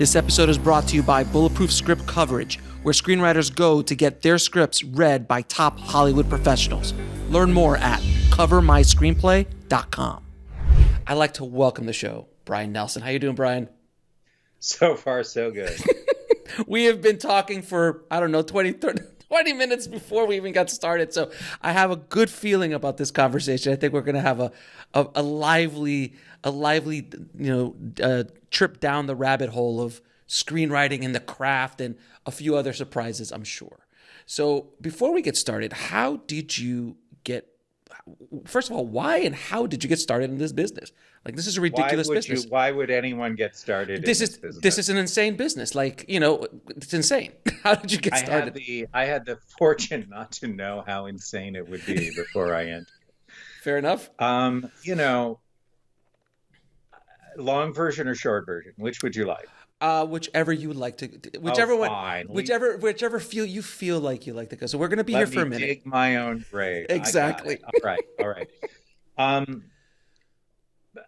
This episode is brought to you by Bulletproof Script Coverage, where screenwriters go to get their scripts read by top Hollywood professionals. Learn more at covermyscreenplay.com. I'd like to welcome the show, Brian Nelson. How you doing, Brian? So far, so good. We have been talking for, 20 minutes before we even got started. So I have a good feeling about this conversation. I think we're going to have a lively trip down the rabbit hole of screenwriting and the craft and a few other surprises, I'm sure. So before we get started, first of all, why and how did you get started in this business? Like, this is a ridiculous business. Why would anyone get started in this business? This is an insane business. Like, it's insane. How did you get started? I had the fortune not to know how insane it would be before I entered. Fair enough. Long version or short version, which would you like? Whichever you would like to, whichever feel you like to go. So we're going to be here for a minute. Dig my own grave. Exactly. All right.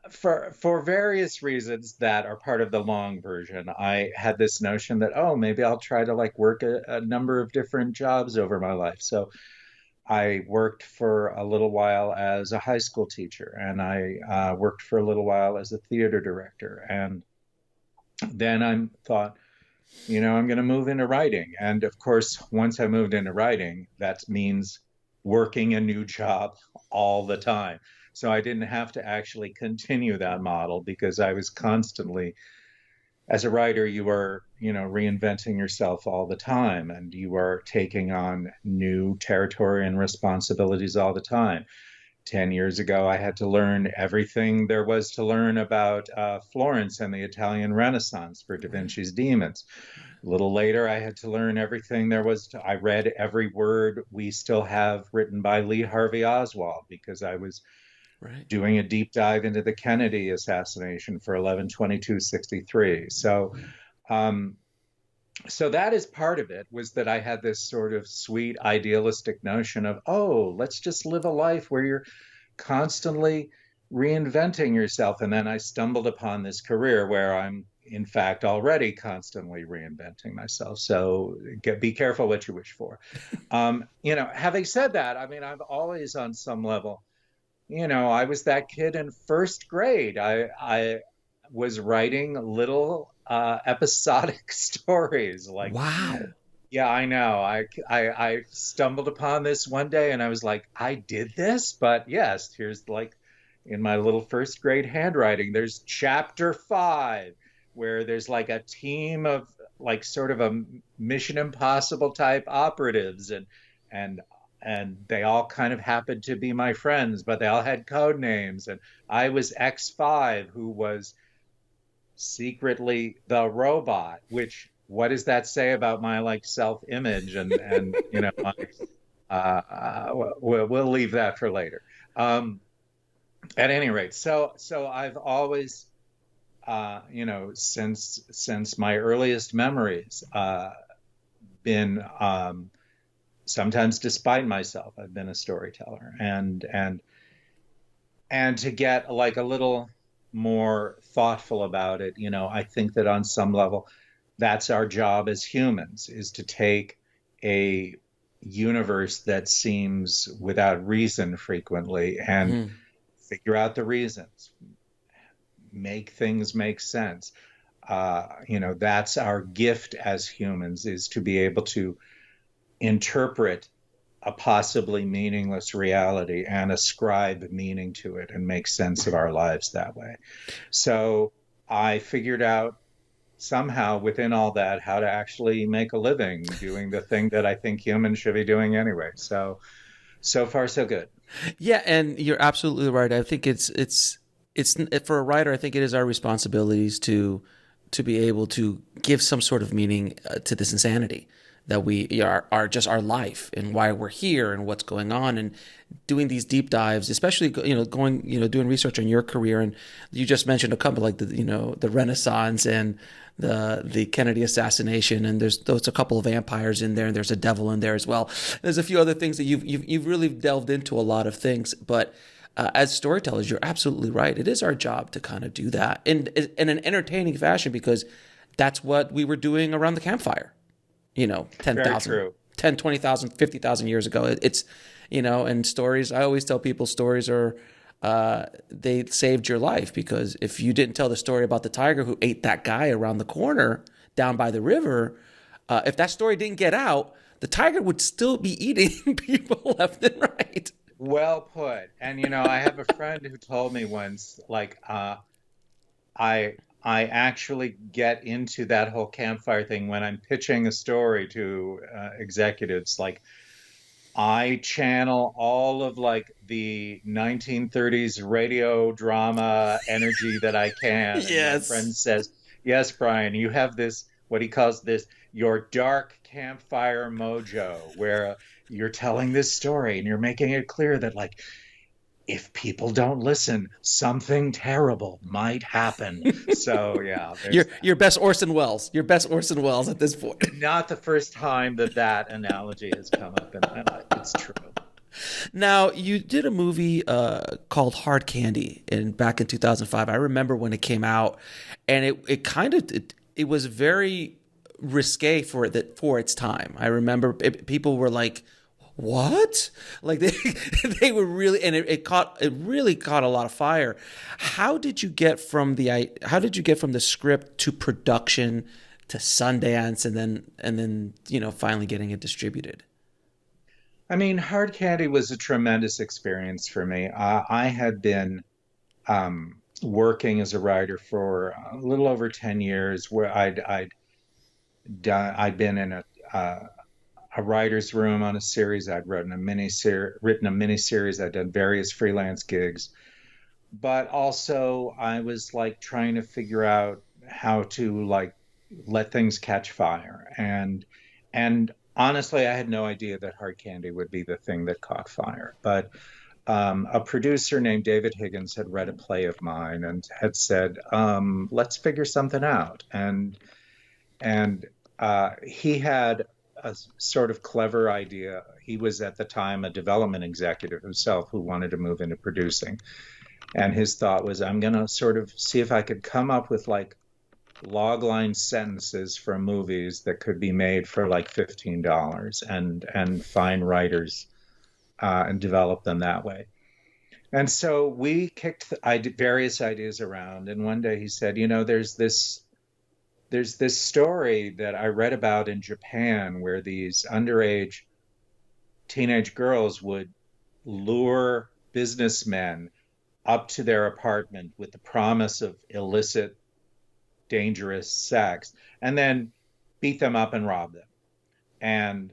For various reasons that are part of the long version, I had this notion that, maybe I'll try to work a number of different jobs over my life. So I worked for a little while as a high school teacher, and I worked for a little while as a theater director. And then I thought, I'm going to move into writing. And of course, once I moved into writing, that means working a new job all the time. So I didn't have to actually continue that model because I was constantly, as a writer, you are, reinventing yourself all the time, and you are taking on new territory and responsibilities all the time. 10 years ago, I had to learn everything there was to learn about Florence and the Italian Renaissance for Da Vinci's Demons. A little later, I had to learn everything there was I read every word we still have written by Lee Harvey Oswald because I was doing a deep dive into the Kennedy assassination for 11/22/63. So that is part of it, was that I had this sort of sweet idealistic notion of, let's just live a life where you're constantly reinventing yourself. And then I stumbled upon this career where I'm, in fact, already constantly reinventing myself. So be careful what you wish for. Having said that, I've always on some level, I was that kid in first grade. I was writing little episodic stories. Wow. Yeah, I know. I stumbled upon this one day and I was like, I did this? But yes, here's in my little first grade handwriting, there's chapter 5, where there's a team of sort of a Mission Impossible type operatives and they all kind of happened to be my friends, but they all had code names. And I was X5, who was secretly the robot, which, what does that say about my self-image? And we'll leave that for later. At any rate, so I've always, since my earliest memories, been, sometimes despite myself, I've been a storyteller, and to get a little more thoughtful about it, I think that on some level, that's our job as humans, is to take a universe that seems without reason frequently and figure out the reasons, make things make sense. That's our gift as humans, is to be able to interpret a possibly meaningless reality and ascribe meaning to it and make sense of our lives that way. So I figured out somehow within all that how to actually make a living doing the thing that I think humans should be doing anyway. So far so good. Yeah, and you're absolutely right. I think it's for a writer, I think it is our responsibilities to be able to give some sort of meaning to this insanity that we are just our life and why we're here and what's going on, and doing these deep dives, especially doing research on your career. And you just mentioned a couple the Renaissance and the Kennedy assassination, and there's a couple of vampires in there, and there's a devil in there as well. There's a few other things that you've really delved into a lot of things, but as storytellers, you're absolutely right. It is our job to kind of do that in an entertaining fashion, because that's what we were doing around the campfire, 10,000, 10, 20,000, 50,000 years ago. It's, and stories, I always tell people stories are, they saved your life, because if you didn't tell the story about the tiger who ate that guy around the corner down by the river, if that story didn't get out, the tiger would still be eating people left and right. Well put. And I have a friend who told me once, like, I actually get into that whole campfire thing when I'm pitching a story to executives. Like, I channel all of like the 1930s radio drama energy that I can. And Yes. my friend says, "Yes, Brian, you have this, what he calls this, your dark campfire mojo, where you're telling this story and you're making it clear that, like, if people don't listen, something terrible might happen." So yeah, your best Orson Welles. Your best Orson Welles at this point. not the first time that analogy has come up in my life. It's true. Now, you did a movie called Hard Candy back in 2005. I remember when it came out, and it was very risque for its time. I remember people were like, "What?" Like they were really, and it really caught a lot of fire. How did you get from the script to production to Sundance, and then finally getting it distributed? I mean, Hard Candy was a tremendous experience for me. I had been working as a writer for a little over 10 years, where I'd been in a writer's room on a series. I'd written a miniseries. I'd done various freelance gigs, but also I was like trying to figure out how to like let things catch fire. And honestly, I had no idea that Hard Candy would be the thing that caught fire. But a producer named David Higgins had read a play of mine and had said, "Let's figure something out." And he had a sort of clever idea. He was at the time a development executive himself who wanted to move into producing. And his thought was, I'm going to sort of see if I could come up with like logline sentences for movies that could be made for like $15 and find writers and develop them that way. And so we kicked various ideas around. And one day he said, there's this story that I read about in Japan where these underage teenage girls would lure businessmen up to their apartment with the promise of illicit, dangerous sex, and then beat them up and rob them. And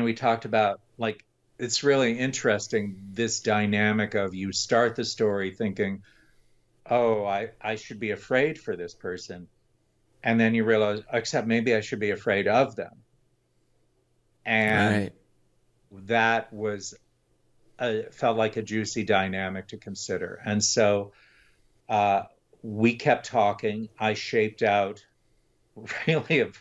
we talked about, like, it's really interesting, this dynamic of you start the story thinking, oh, I should be afraid for this person. And then you realize, except maybe I should be afraid of them. And Right. that was felt like a juicy dynamic to consider. And so we kept talking. I shaped out really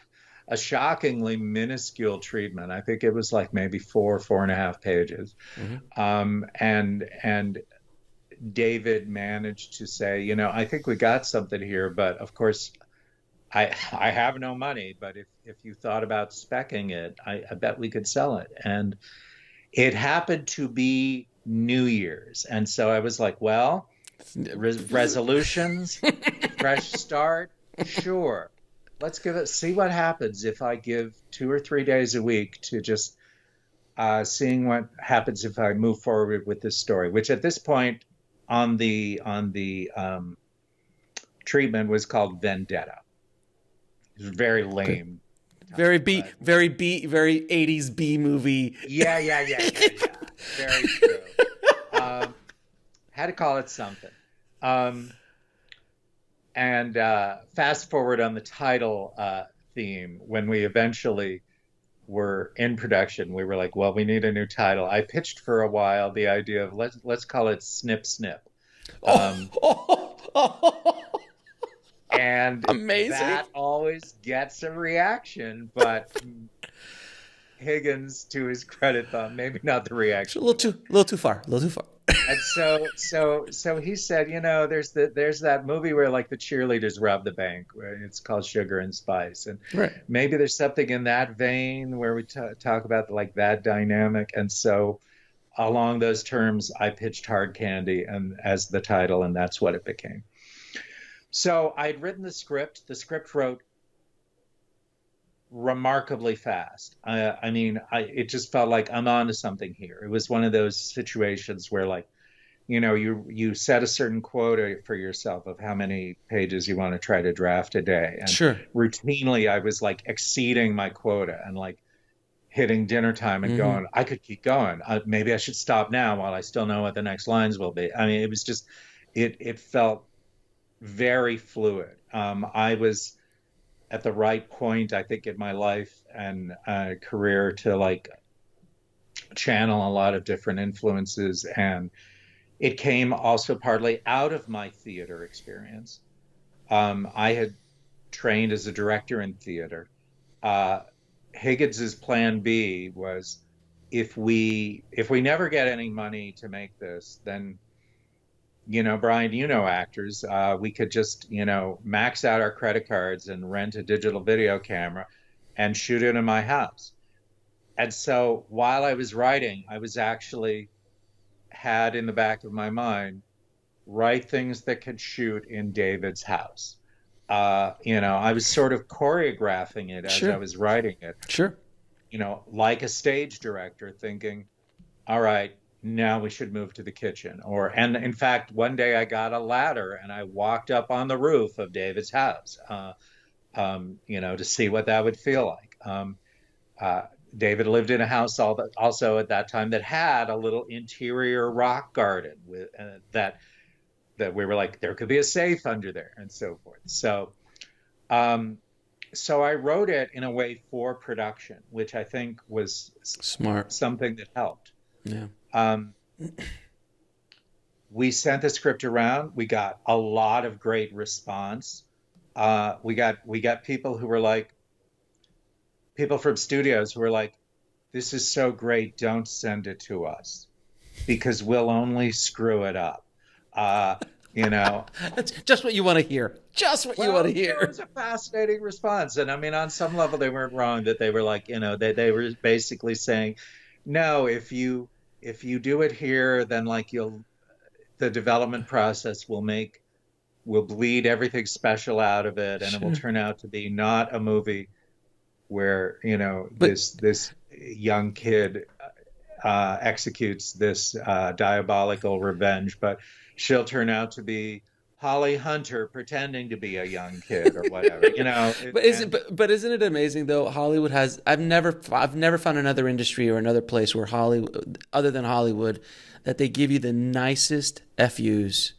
a shockingly minuscule treatment. I think it was like maybe 4.5 pages. Mm-hmm. And David managed to say, I think we got something here, but of course, I have no money, but if you thought about speccing it, I bet we could sell it. And it happened to be New Year's. And so I was like, well, resolutions, fresh start, sure. Let's see what happens if I give 2 or 3 days a week to just seeing what happens if I move forward with this story, which at this point on the treatment was called Vendetta. It was very lame. Very 80s B movie. Yeah. Very true. Had to call it something. And fast forward on the title theme, when we eventually were in production, we were like, well, we need a new title. I pitched for a while the idea of let's call it Snip Snip. And amazing. That always gets a reaction, but Higgins, to his credit, thought maybe not the reaction. A little too far. And so he said, there's that movie where like the cheerleaders rob the bank, where it's called Sugar and Spice, and Right. maybe there's something in that vein where we talk about like that dynamic. And so along those terms, I pitched Hard Candy and as the title, and that's what it became. So I'd written the script. The script wrote remarkably fast. I mean, it just felt like I'm on to something here. It was one of those situations where, like, you set a certain quota for yourself of how many pages you want to try to draft a day, and Sure. routinely I was like exceeding my quota and like hitting dinner time and Hmm. going, I could keep going. Maybe I should stop now while I still know what the next lines will be. I mean, it was just, it felt very fluid. I was at the right point, I think, in my life and career to like channel a lot of different influences. And it came also partly out of my theater experience. I had trained as a director in theater. Uh, Higgins's plan B was if we never get any money to make this, then Brian, actors, we could just, max out our credit cards and rent a digital video camera and shoot it in my house. And so while I was writing, I was actually had in the back of my mind, write things that could shoot in David's house. I was sort of choreographing it as I Sure. was writing it, Sure. like a stage director thinking, all right, now we should move to the kitchen. And in fact, one day I got a ladder and I walked up on the roof of David's house, to see what that would feel like. Uh, David lived in a house also at that time that had a little interior rock garden with that we were like, there could be a safe under there and so forth. Um, so I wrote it in a way for production, which I think was Smart. something that helped. Yeah. Um, we sent the script around. We got a lot of great response. We got people from studios who were like, "This is so great. Don't send it to us because we'll only screw it up." Uh, you know, That's just what you want to hear. Just what you want to well, it hear. was a fascinating response, and I mean, on some level, they weren't wrong that they were like, they were basically saying, "No, if you do it here, then like the development process will bleed everything special out of it, and it will Sure. turn out to be not a movie where But this young kid executes this diabolical revenge, but she'll turn out to be Holly Hunter pretending to be a young kid or whatever, but isn't it amazing though? Hollywood has I've never found another industry or another place where Hollywood, other than Hollywood, that they give you the nicest FUs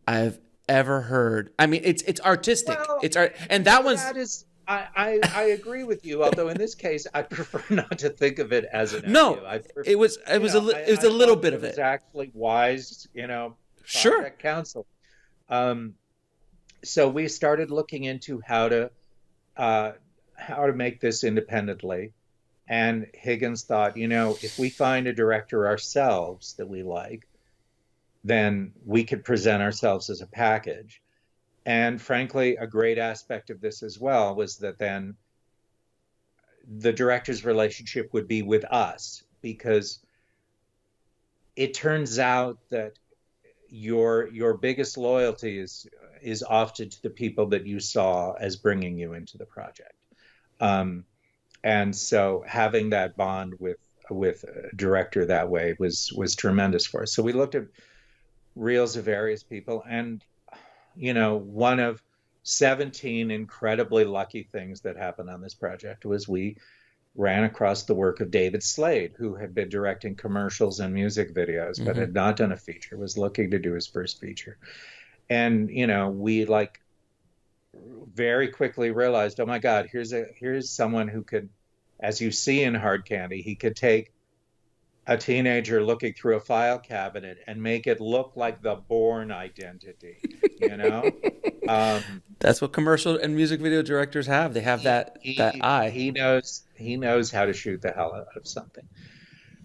I've ever heard. I mean, it's artistic. Well, It's art, and that one's that is, I agree with you. Although in this case, I prefer not to think of it as an no. FU. I prefer, It was I a little thought bit that it of was it. actually wise, Sure. project counsel. Um, so we started looking into uh, how to make this independently. And Higgins thought, if we find a director ourselves that we like, then we could present ourselves as a package. And frankly, a great aspect of this as well was that then the director's relationship would be with us because it turns out that your biggest loyalty is often to the people that you saw as bringing you into the project. Um, and so having that bond with a director that way was tremendous for us. So we looked at reels of various people, and one of 17 incredibly lucky things that happened on this project was we ran across the work of David Slade, who had been directing commercials and music videos, but Hmm. had not done a feature, was looking to do his first feature. And, we like very quickly realized, oh my God, here's someone who could, as you see in Hard Candy, he could take a teenager looking through a file cabinet and make it look like the Bourne Identity, you know? Um, That's what commercial and music video directors have. They have he that eye. he knows how to shoot the hell out of something.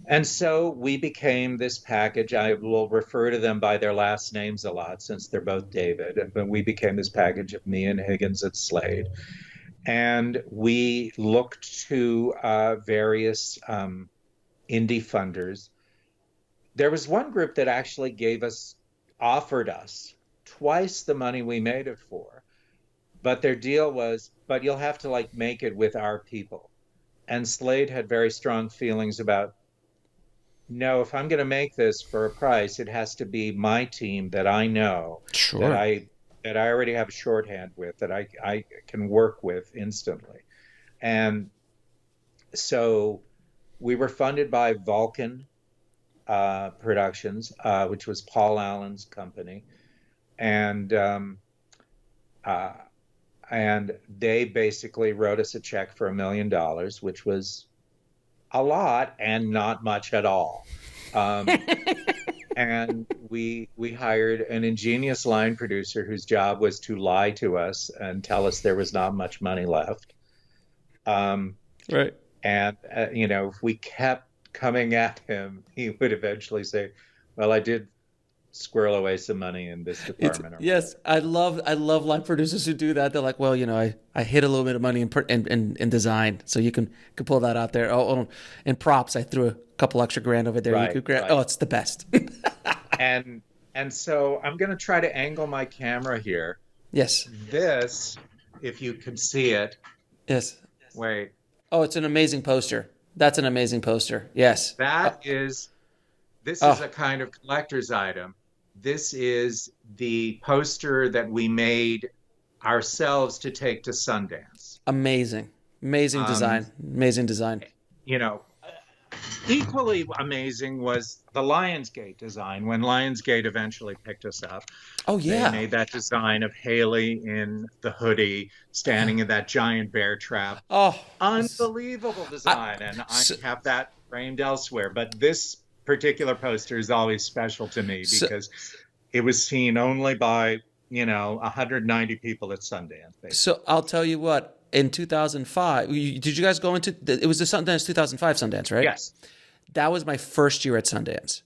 And so we became this package. I will refer to them by their last names a lot since they're both David. But we became this package of me and Higgins at Slade. And we looked to various indie funders. There was one group that actually offered us twice the money we made it for. But their deal was, but you'll have to like make it with our people. And Slade had very strong feelings about, no, if I'm going to make this for a price, it has to be my team that I know, that Sure. I that I already have a shorthand with, that I can work with instantly. And so we were funded by Vulcan Productions, which was Paul Allen's company, and uh, and they basically wrote us a check for $1 million, which was a lot and not much at all. Um, and we hired an ingenious line producer whose job was to lie to us and tell us there was not much money left. Um, Right. and if we kept coming at him, he would eventually say, "Well, I did squirrel away some money in this It's department or yes, whatever." I love line producers who do that. They're like, well, I hit a little bit of money in design, so you can pull that out there. Oh, and props, I threw a couple extra grand over there. You Right, could grab. Oh, right. it's the best. And and so I'm going to try to angle my camera here. Yes, This, if you can see it, yes. wait, Oh, it's an amazing poster. That's an amazing poster. Yes. that is this is Oh, a kind of collector's item. This is the poster that we made ourselves to take to Sundance. amazing, amazing Um, design, amazing design. you know, Equally amazing was the Lionsgate design. When Lionsgate eventually picked us up, Oh they yeah. made that design of Haley in the hoodie, standing in that giant bear trap. Oh, Unbelievable I, design. And I so, have that framed elsewhere. But this particular poster is always special to me so because it was seen only by, 190 people at Sundance, basically. So I'll tell you what. In 2005, did you guys go into? It was the Sundance 2005 Sundance, right? Yes. That was my first year at Sundance,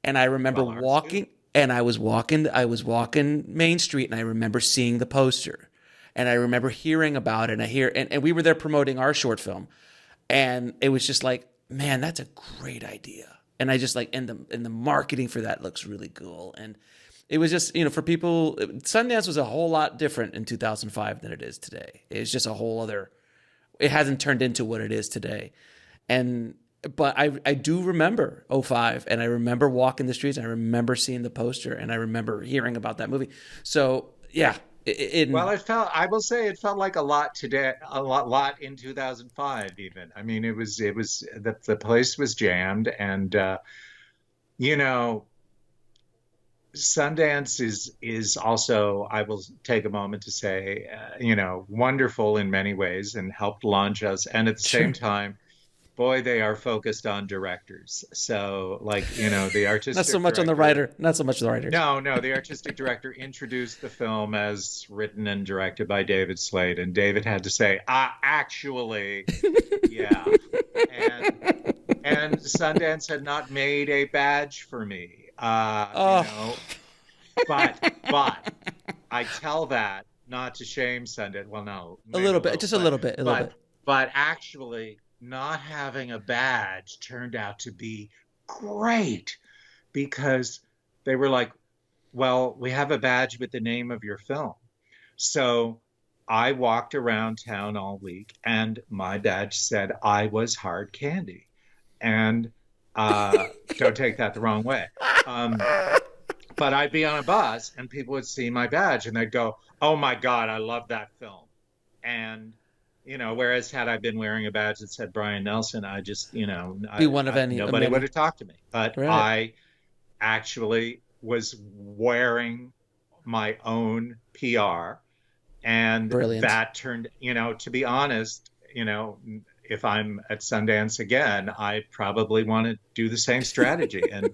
and I remember Well, ours too. walking, and I was walking Main Street, and I remember seeing the poster, and I remember hearing about it, and we were there promoting our short film, and it was just like, man, that's a great idea, and I just like, and the marketing for that looks really cool, and it was just, for people, Sundance was a whole lot different in 2005 than it is today. It's just a whole other, it hasn't turned into what it is today. And, but I do remember '05, and I remember walking the streets, and I remember seeing the poster, and I remember hearing about that movie. So yeah, Well, I will say it felt like a lot today, lot in 2005 even. I mean, the place was jammed and, you know, Sundance is also, I will take a moment to say, wonderful in many ways and helped launch us. And at the same sure. time, boy, they are focused on directors. So, like, the Not so artistic much on the director. writer, not so much the writers. No, no, the artistic director introduced the film as written and directed by David Slade, and David had to say, actually, yeah. And Sundance had not made a badge for me. Oh, But I tell that not to shame Sundance. Well, no, a maybe little a bit, little, just a little bit, a little but bit. actually not having a badge turned out to be great because they were like, well, we have a badge with the name of your film. So I walked around town all week and my badge said I was hard candy. And don't take that the wrong way. Um, but I'd be on a bus and people would see my badge and they'd go, "Oh my God, I love that film." And, whereas had I been wearing a badge that said Brian Nelson, I just, Be one of nobody would many. have talked to me. But Right. I actually was wearing my own PR. And Brilliant. that turned, to be honest, if I'm at Sundance again, I probably want to do the same strategy and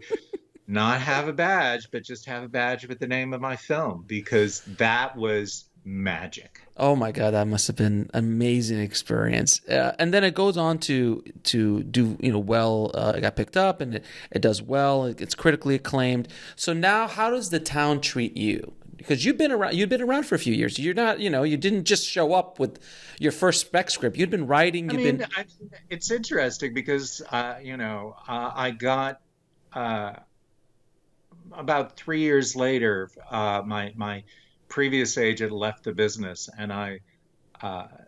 not have a badge, but just have a badge with the name of my film because that was magic. Oh my God, that must have been an amazing experience. And then it goes on to do well. It got picked up and it does well. It's critically acclaimed. So now, how does the town treat you? Because you've been around. You've been around for a few years. You're not. You didn't just show up with your first spec script. You'd been writing. I mean, it's interesting because I got about 3 years later, my previous agent left the business, and I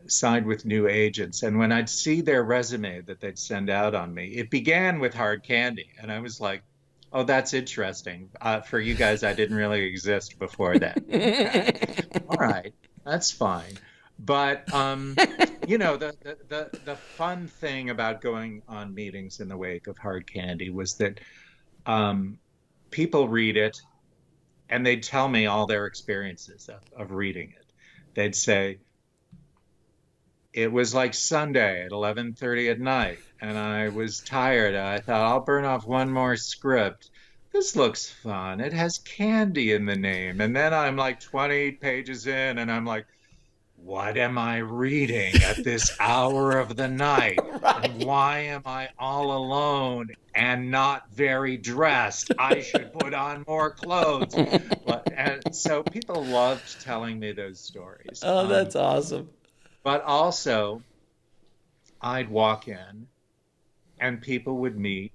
signed with new agents. And when I'd see their resume that they'd send out on me, it began with Hard Candy, and I was like, "Oh, that's interesting. For you guys, I didn't really exist before that." Okay, all right, that's fine. But the fun thing about going on meetings in the wake of Hard Candy was that people read it and they'd tell me all their experiences of reading it. They'd say, it was like Sunday at 11:30 at night, and I was tired. I thought, I'll burn off one more script. This looks fun. It has candy in the name. And then I'm like 20 pages in, and I'm like, what am I reading at this hour of the night? Right. And why am I all alone and not very dressed? I should put on more clothes. And so people loved telling me those stories. Oh, that's awesome. But also, I'd walk in and people would meet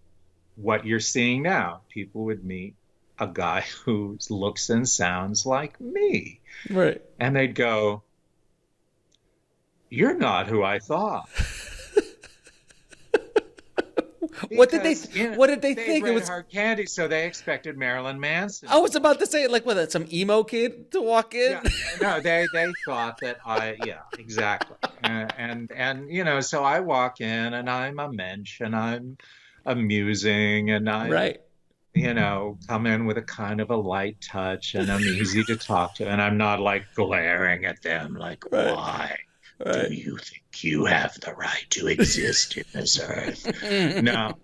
what you're seeing now. People would meet a guy who looks and sounds like me. Right. And they'd go, you're not who I thought. What did they They think? It read was Hard Candy, so they expected Marilyn Manson. I was about to say, like, what, some emo kid to walk in? Yeah, no, they thought that exactly. So I walk in and I'm a mensch and I'm amusing and I, Right. come in with a kind of a light touch and I'm easy to talk to and I'm not like glaring at them like, Right. why Right. do you think you have the right to exist in this earth? No.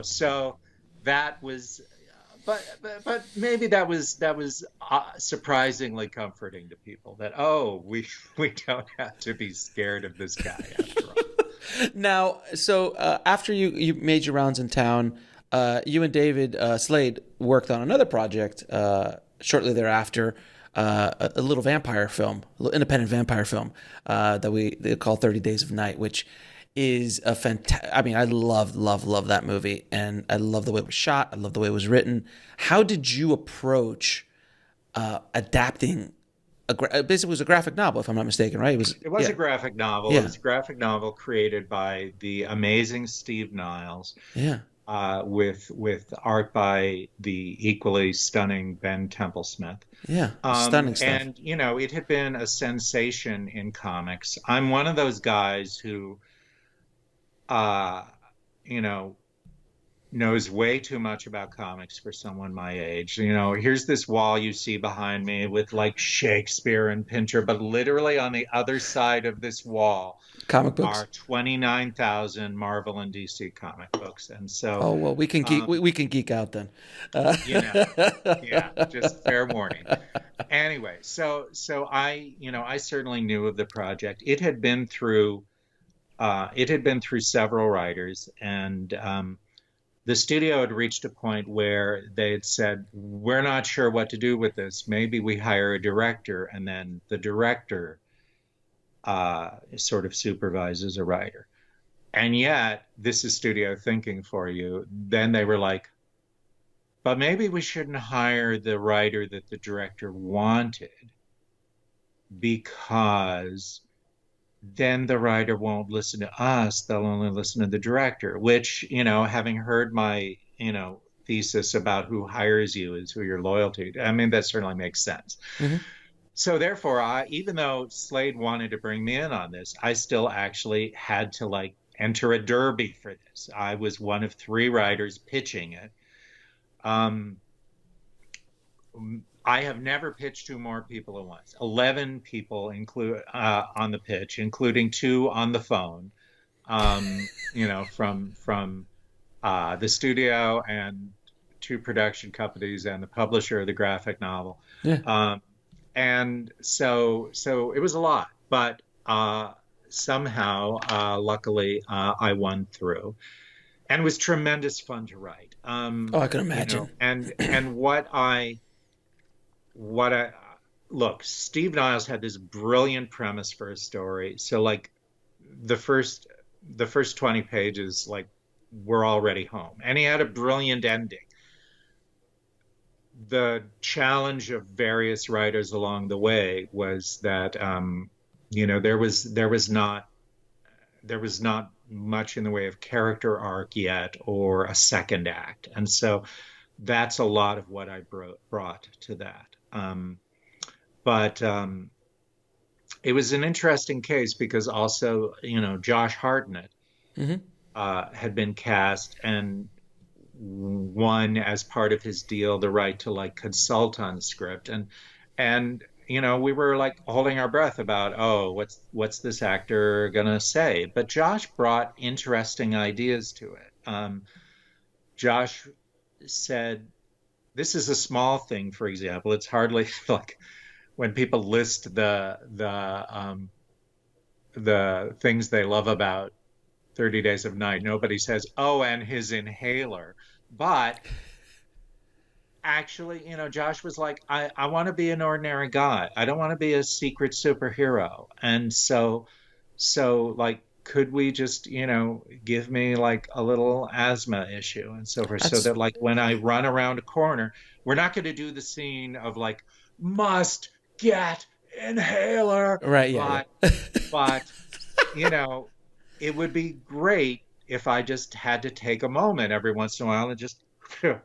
So that was, but maybe that was surprisingly comforting to people that, oh, we don't have to be scared of this guy after all. Now, so after you made your rounds in town, you and David Slade worked on another project shortly thereafter, a little vampire film, a little independent vampire film that they call 30 Days of Night, which is a fantastic. I mean, I love that movie, and I love the way it was shot. I love the way it was written. How did you approach adapting? Basically, it was a graphic novel, if I'm not mistaken, right? It was a graphic novel. Yeah. It was a graphic novel created by the amazing Steve Niles. Yeah. With art by the equally stunning Ben Templesmith. Yeah, stunning stuff. And, it had been a sensation in comics. I'm one of those guys who, knows way too much about comics for someone my age. Here's this wall you see behind me with like Shakespeare and Pinter, but literally on the other side of this wall comic books are 29,000 Marvel and DC comic books. And so, oh well, we can geek out then. Yeah, just fair warning. Anyway, so I certainly knew of the project. It had been through several writers, and the studio had reached a point where they had said, we're not sure what to do with this. Maybe we hire a director, and then the director sort of supervises a writer. And yet, this is studio thinking for you. Then they were like, but maybe we shouldn't hire the writer that the director wanted, because then the writer won't listen to us. They'll only listen to the director, which, having heard my, thesis about who hires you is who you're loyal to. I mean, that certainly makes sense. Mm-hmm. So therefore, even though Slade wanted to bring me in on this, I still actually had to enter a derby for this. I was one of 3 writers pitching it. I have never pitched to more people at once. 11 people include on the pitch, including 2 on the phone. From the studio and 2 production companies and the publisher of the graphic novel. Yeah. And so it was a lot, but somehow, luckily, I won through, and it was tremendous fun to write. Oh, I can imagine. And what I look, Steve Niles had this brilliant premise for a story. So like the first the first 20 pages, like we're already home, and he had a brilliant ending. The challenge of various writers along the way was that there was not much in the way of character arc yet or a second act, and so that's a lot of what I brought to that. But it was an interesting case because also, Josh Hartnett Hmm. had been cast and won as part of his deal the right to like consult on the script, and we were like holding our breath about, oh, what's this actor gonna say, but Josh brought interesting ideas to it. Josh said, this is a small thing, for example, it's hardly like when people list the things they love about 30 Days of Night, nobody says, oh, and his inhaler. But actually, Josh was like, I want to be an ordinary guy. I don't want to be a secret superhero. And so like, could we just, give me like a little asthma issue and so forth, so That's that like when I run around a corner, we're not going to do the scene of like, must get inhaler, right. Yeah, but yeah. but you know, it would be great if I just had to take a moment every once in a while and just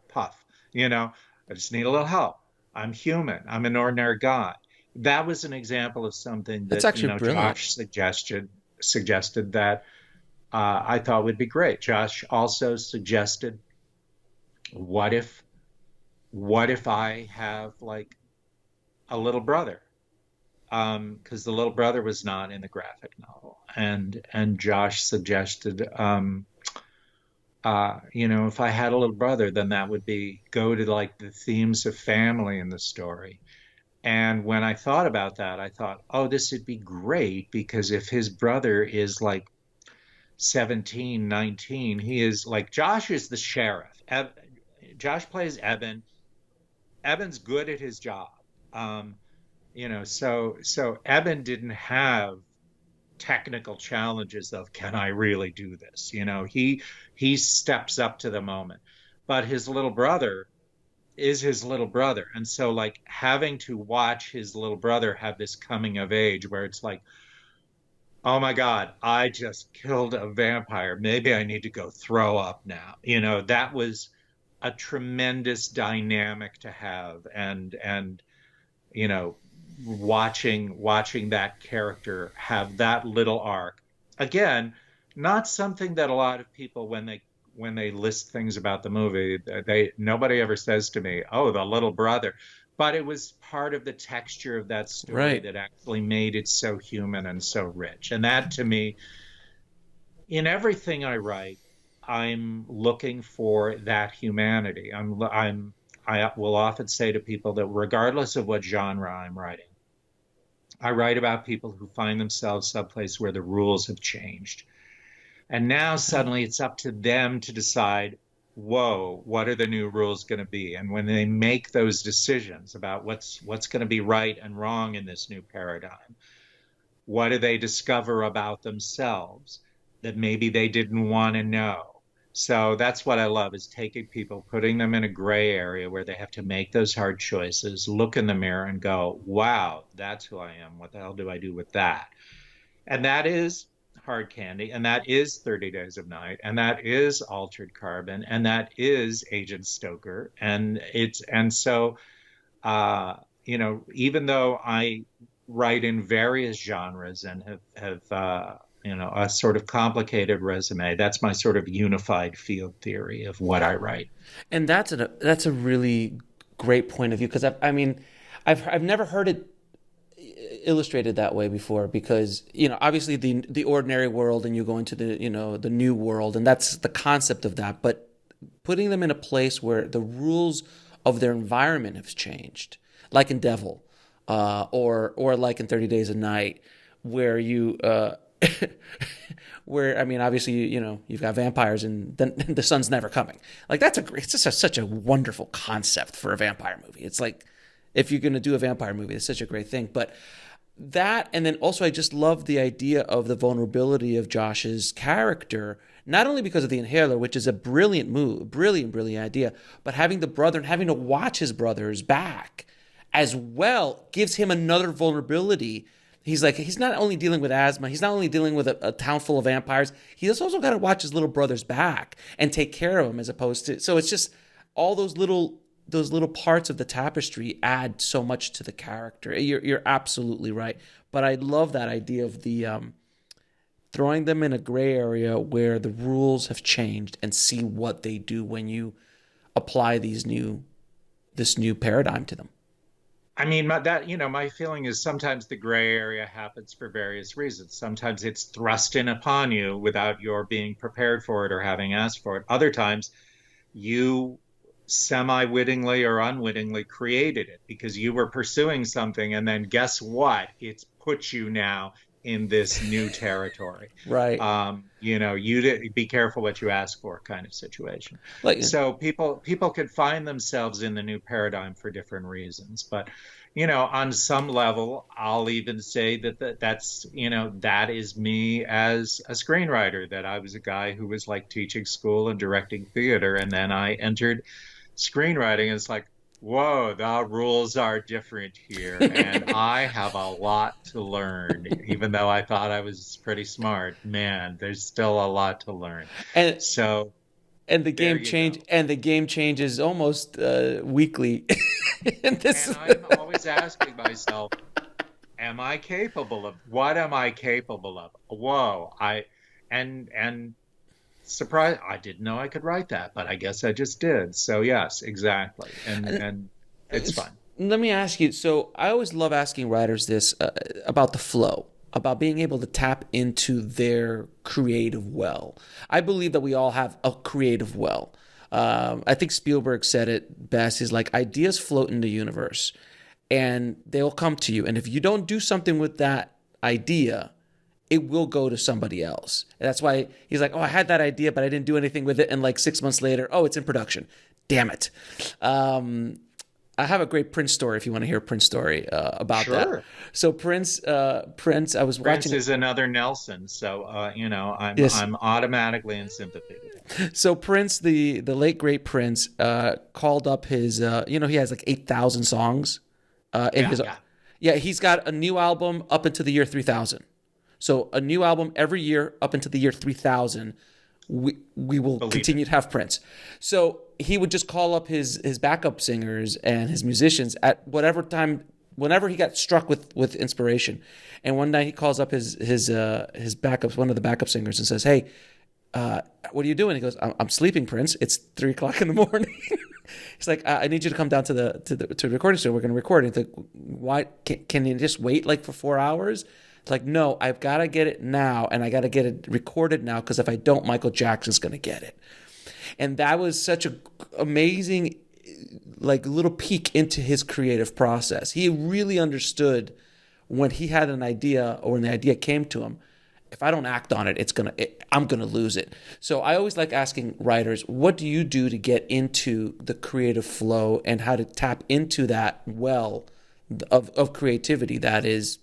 puff, you know, I just need a little help. I'm human. I'm an ordinary guy. That was an example of something That's that, actually brilliant. Josh suggested that I thought would be great. Josh also suggested, what if, what if I have like a little brother? Because the little brother was not in the graphic novel, and Josh suggested, if I had a little brother, then that would be go to like the themes of family in the story. And when I thought about that, I thought, oh, this would be great because if his brother is like 17, 19, he is like, Josh is the sheriff. Josh plays Evan. Evan's good at his job. Um, so Eben didn't have technical challenges of, can I really do this? He steps up to the moment. But his little brother is his little brother. And so like having to watch his little brother have this coming of age where it's like, oh my God, I just killed a vampire. Maybe I need to go throw up now. That was a tremendous dynamic to have. And you know, watching that character have that little arc. Again, not something that a lot of people, when they list things about the movie, they nobody ever says to me, "Oh, the little brother." But it was part of the texture of that story Right. that actually made it so human and so rich. And that to me, in everything I write, I'm looking for that humanity. I will often say to people that regardless of what genre I'm writing, I write about people who find themselves someplace where the rules have changed. And now suddenly it's up to them to decide, whoa, what are the new rules going to be? And when they make those decisions about what's going to be right and wrong in this new paradigm, what do they discover about themselves that maybe they didn't want to know? So that's what I love, is taking people, putting them in a gray area where they have to make those hard choices, look in the mirror and go, wow, that's who I am. What the hell do I do with that? And that is Hard Candy, and that is 30 Days of Night, and that is Altered Carbon, and that is Agent Stoker. Even though I write in various genres and have a sort of complicated resume, that's my sort of unified field theory of what I write. And that's a really great point of view because I mean, I've never heard it illustrated that way before because obviously the ordinary world and you go into the new world and that's the concept of that, but putting them in a place where the rules of their environment have changed, like in Devil, or like in 30 Days a Night, where you where I mean, obviously, you've got vampires and then the sun's never coming. Like it's just such a wonderful concept for a vampire movie. It's like, if you're going to do a vampire movie, it's such a great thing. But that, and then also I just love the idea of the vulnerability of Josh's character, not only because of the inhaler, which is a brilliant move, brilliant idea, but having the brother and having to watch his brother's back as well gives him another vulnerability. He's not only dealing with asthma, he's not only dealing with a town full of vampires, he's also got to watch his little brother's back and take care of him, as opposed to, so it's just all those little parts of the tapestry add so much to the character. You're absolutely right. But I love that idea of the throwing them in a gray area where the rules have changed and see what they do when you apply this new paradigm to them. I mean, my feeling is sometimes the gray area happens for various reasons. Sometimes it's thrust in upon you without your being prepared for it or having asked for it. Other times you semi-wittingly or unwittingly created it because you were pursuing something, and then guess what? It's put you now in this new territory. Right. You be careful what you ask for kind of situation. So people could find themselves in the new paradigm for different reasons. But, on some level, I'll even say that's, that is me as a screenwriter, that I was a guy who was like teaching school and directing theater. And then I entered screenwriting, and it's like, whoa, the rules are different here. And I have a lot to learn. Even though I thought I was pretty smart, man, there's still a lot to learn. And the game changes almost weekly. And I'm always asking myself, am I capable of, what am I capable of? Whoa, and surprise, I didn't know I could write that, but I guess I just did. So yes, exactly. And it's fun. Let me ask you, so I always love asking writers this about the flow, about being able to tap into their creative well. I believe that we all have a creative well. I think Spielberg said it best. He's like, ideas float in the universe and they'll come to you. And if you don't do something with that idea, it will go to somebody else. And that's why he's like, oh, I had that idea, but I didn't do anything with it. And like 6 months later, oh, it's in production. Damn it. I have a great Prince story if you want to hear a Prince story about that. So Prince, I was watching. Prince is another Nelson, so I'm automatically in sympathy with him. So Prince, the late great Prince, called up his. He has like 8,000 songs. He's got a new album up into the year 3000. So a new album every year up into the year 3000. We will continue to have Prince. So he would just call up his backup singers and his musicians at whatever time, whenever he got struck with inspiration. And one night he calls up his backups, one of the backup singers, and says, "Hey, what are you doing?" He goes, "I'm sleeping, Prince. It's 3:00 in the morning." He's like, "I need you to come down to the recording studio. We're going to record it." He's like, "Why? Can you just wait like for 4 hours?" It's like, no, I've got to get it now, and I got to get it recorded now, because if I don't, Michael Jackson's going to get it. And that was such an amazing, like, little peek into his creative process. He really understood when he had an idea, or when the idea came to him, if I don't act on it, I'm going to lose it. So I always like asking writers, what do you do to get into the creative flow and how to tap into that well of creativity that is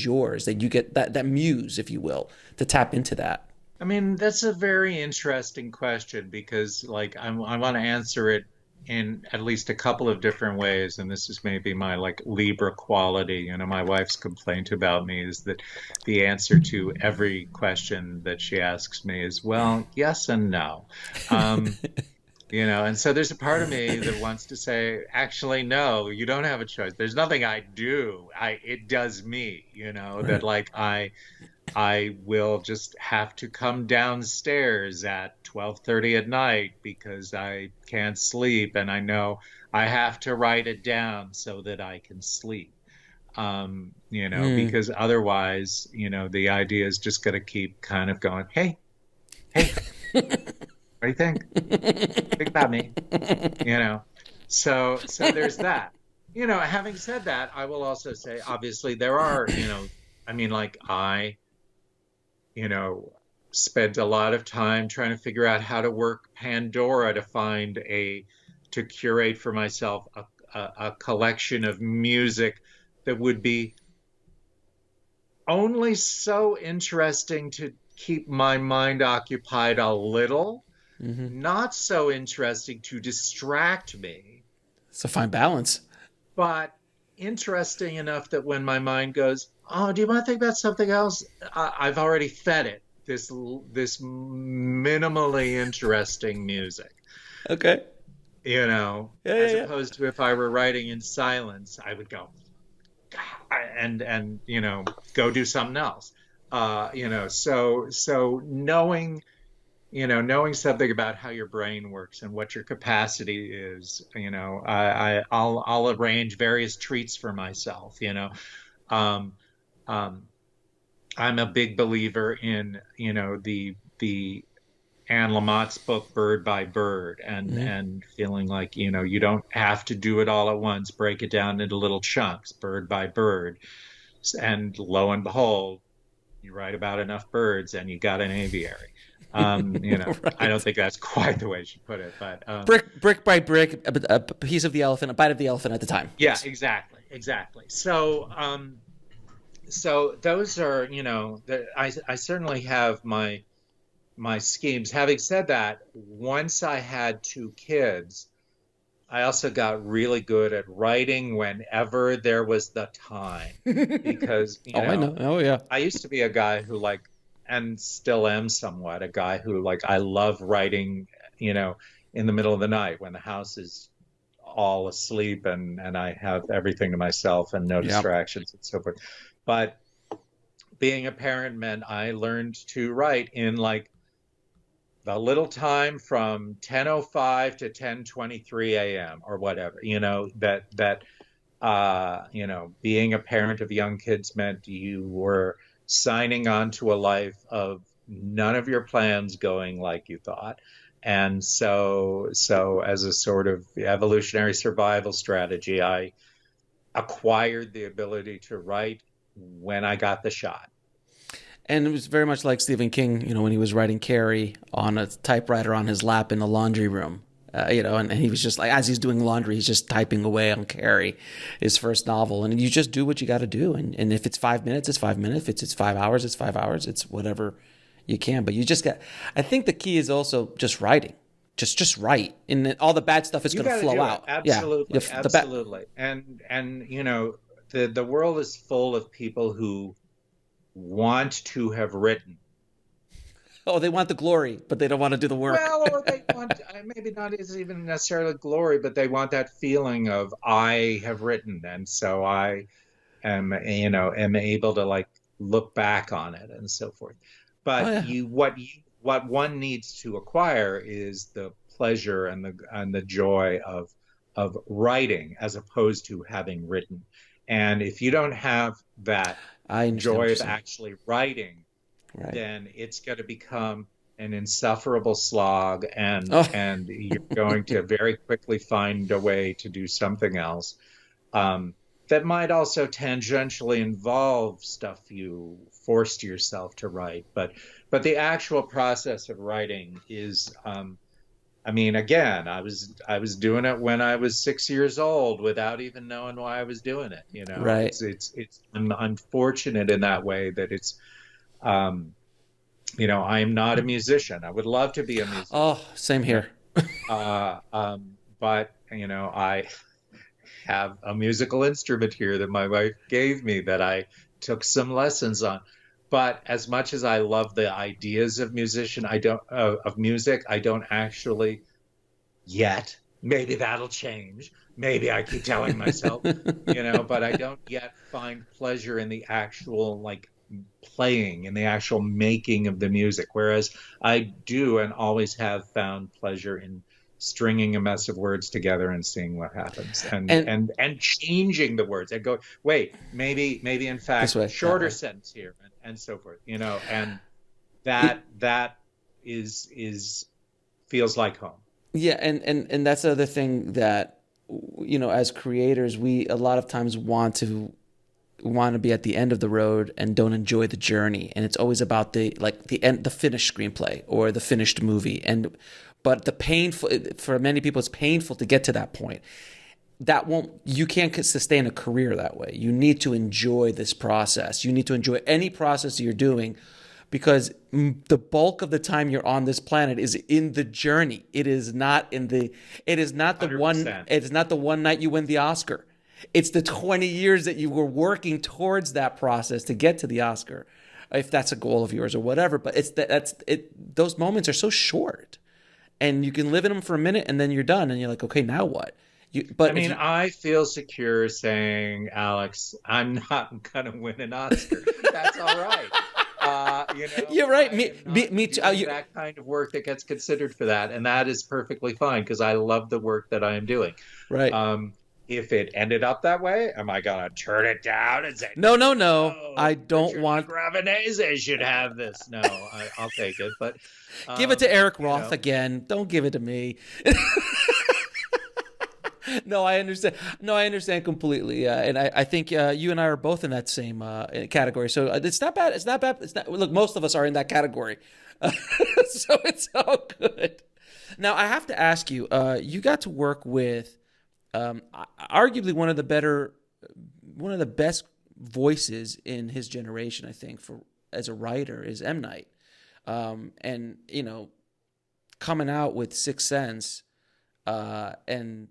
yours, that you get that muse, if you will, to tap into that? I mean, that's a very interesting question, because like I want to answer it in at least a couple of different ways. And this is maybe my like Libra quality. My wife's complaint about me is that the answer to every question that she asks me is, well, yes and no. And so there's a part of me that wants to say, actually, no, you don't have a choice. There's nothing I do. It does me, that like I will just have to come downstairs at 12:30 at night because I can't sleep, and I know I have to write it down so that I can sleep. Because otherwise, the idea is just going to keep kind of going, hey. What do you think? Think about me, So there's that. Having said that, I will also say, obviously, there are, I mean, like you know, spent a lot of time trying to figure out how to work Pandora to to curate for myself a collection of music that would be only so interesting to keep my mind occupied a little, Hmm. not so interesting to distract me, So find balance. but interesting enough that when my mind goes, "Oh, do you want to think about something else?" I've already fed it this minimally interesting music, Okay. Yeah, yeah, as yeah. opposed to if I were writing in silence, I would go and go do something else. So knowing something about how your brain works and what your capacity is, I'll arrange various treats for myself. Um, um, I'm a big believer in, the Anne Lamott's book Bird by Bird, Hmm. and feeling like, you don't have to do it all at once. Break it down into little chunks, bird by bird. And lo and behold, you write about enough birds and you got an aviary. I don't Right. think that's quite the way you should put it, but Brick by brick, a piece of the elephant, a bite of the elephant at a time. yeah, Yes. exactly, exactly. So those are, I certainly have my schemes. Having said that, once I had two kids, I also got really good at writing whenever there was the time, because, Oh, I know. Oh, yeah. I used to be a guy who and still am somewhat a guy who I love writing, you know, in the middle of the night when the house is all asleep and I have everything to myself and no Yeah. distractions and so forth. But being a parent meant I learned to write in the little time from 10:05 to 10:23 a.m. or whatever, being a parent of young kids meant you were signing on to a life of none of your plans going like you thought. And so as a sort of evolutionary survival strategy, I acquired the ability to write when I got the shot. And it was very much like Stephen King, when he was writing Carrie on a typewriter on his lap in the laundry room. And he was just like, as he's doing laundry, he's just typing away on Carrie, his first novel. And you just do what you got to do. And if it's 5 minutes, it's 5 minutes. If it's 5 hours, it's 5 hours. It's whatever you can. But you just got, I think the key is also just writing. Just write. And then all the bad stuff is You going to got to flow do it. out. Yeah. Absolutely, The bad. absolutely. And the world is full of people who want to have written. Oh, they want the glory, but they don't want to do the work. Well, or they want, maybe not is even necessarily glory, but they want that feeling of I have written, and so I am able to look back on it and so forth. Oh, But yeah. what one needs to acquire is the pleasure and the joy of writing as opposed to having written. And if you don't have that I understand what joy you're of saying. actually writing, Right. then it's going to become an insufferable slog, and Oh, and you're going to very quickly find a way to do something else, that might also tangentially involve stuff you forced yourself to write. But the actual process of writing is, I mean, again, I was doing it when I was 6 years old without even knowing why I was doing it. right. I'm unfortunate in that way that um, I am not a musician. I would love to be a musician, Oh, same you know, here. but I have a musical instrument here that my wife gave me that I took some lessons on. But as much as I love the ideas of music, I don't actually yet. Maybe that'll change. Maybe I keep telling myself, but I don't yet find pleasure in the actual playing, in the actual making of the music. Whereas I do and always have found pleasure in stringing a mess of words together and seeing what happens, and And and and changing the words and go, wait, maybe in this fact way, that shorter way. sentence here, and so forth. And It, that is feels like home. yeah, and that's the other thing that as creators, we a lot of times want to be at the end of the road and don't enjoy the journey, and it's always about the end, the finished screenplay or the finished movie. But the painful, for many people, it's painful to get to that point. You can't sustain a career that way. You need to enjoy this process. You need to enjoy any process you're doing, because the bulk of the time you're on this planet is in the journey. It is not the 100%. Night you win the Oscar. It's the 20 years that you were working towards that process to get to the Oscar, if that's a goal of yours or whatever. But those moments are so short, and you can live in them for a minute and then you're done and you're like, okay, now what? I feel secure saying, Alex, I'm not going to win an Oscar. That's all right. You're right. Me too. That kind of work that gets considered for that, and that is perfectly fine because I love the work that I am doing. Right. If it ended up that way, am I gonna turn it down and say no? I don't want. Ravenese should have this. No, I'll take it, but give it to Eric Roth again. Don't give it to me. No, I understand. No, I understand completely. And I think you and I are both in that same category. So it's not bad. It's not bad. Look, most of us are in that category. So it's all good. Now, I have to ask you, you got to work with arguably one of the best voices in his generation, I think, as a writer, is M. Night. And, coming out with Sixth Sense, and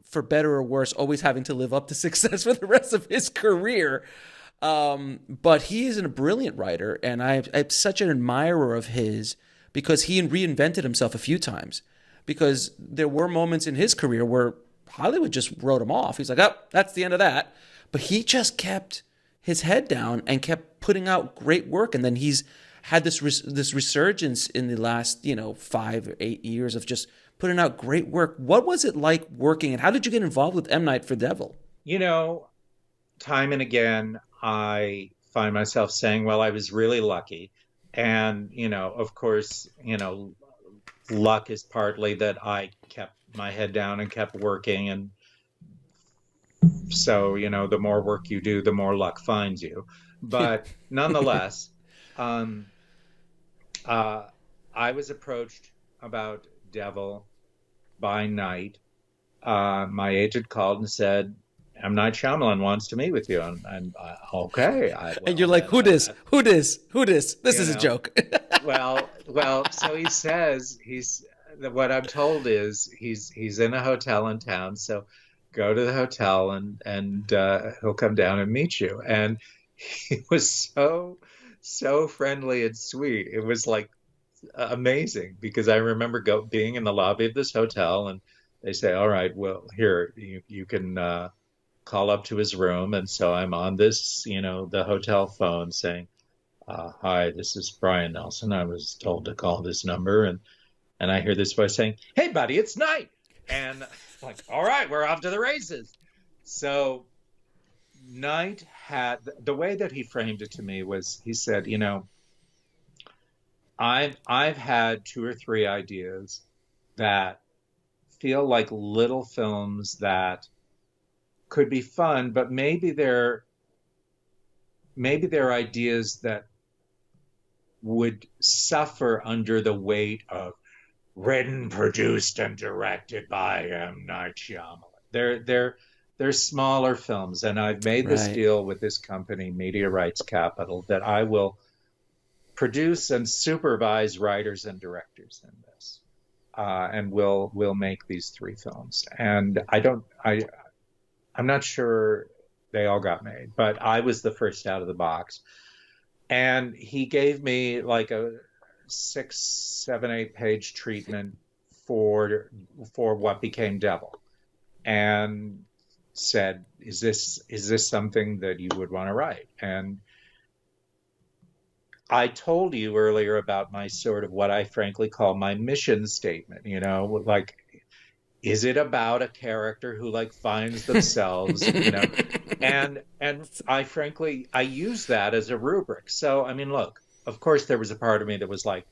for better or worse, always having to live up to Sixth Sense for the rest of his career. But he is a brilliant writer, and I'm such an admirer of his because he reinvented himself a few times. Because there were moments in his career where Hollywood just wrote him off. He's like, oh, that's the end of that. But he just kept his head down and kept putting out great work. And then he's had this resurgence in the last 5 or 8 years of just putting out great work. What was it like working, and how did you get involved with M. Night for Devil? Time and again, I find myself saying, well, I was really lucky. And, of course, luck is partly that I kept my head down and kept working. And so, the more work you do, the more luck finds you. But nonetheless, I was approached about Devil by Night. My agent called and said, M. Night Shyamalan wants to meet with you. And okay. And you're like, who dis? This is a joke. well, so he says, what I'm told is he's in a hotel in town. So go to the hotel and he'll come down and meet you. And he was so friendly and sweet. It was like amazing, because I remember being in the lobby of this hotel, and they say, all right, well, here, you can call up to his room. And so I'm on this, the hotel phone saying, hi, this is Brian Nelson. I was told to call this number. And I hear this voice saying, hey, buddy, it's Night. And I'm like, all right, we're off to the races. So Night had, the way that he framed it to me was, he said, I've had 2 or 3 ideas that feel like little films that could be fun, but maybe they're ideas that would suffer under the weight of written, produced, and directed by M. Night Shyamalan. They're smaller films, and I've made this deal with this company, Media Rights Capital, that I will produce and supervise writers and directors in this, and we'll make these 3 films. And I'm not sure they all got made, but I was the first out of the box. And he gave me like a 6, 7, 8 page treatment for what became Devil, and said, is this something that you would want to write? And I told you earlier about my sort of what I frankly call my mission statement, like, is it about a character who finds themselves, and I use that as a rubric. So, I mean, look, of course there was a part of me that was like,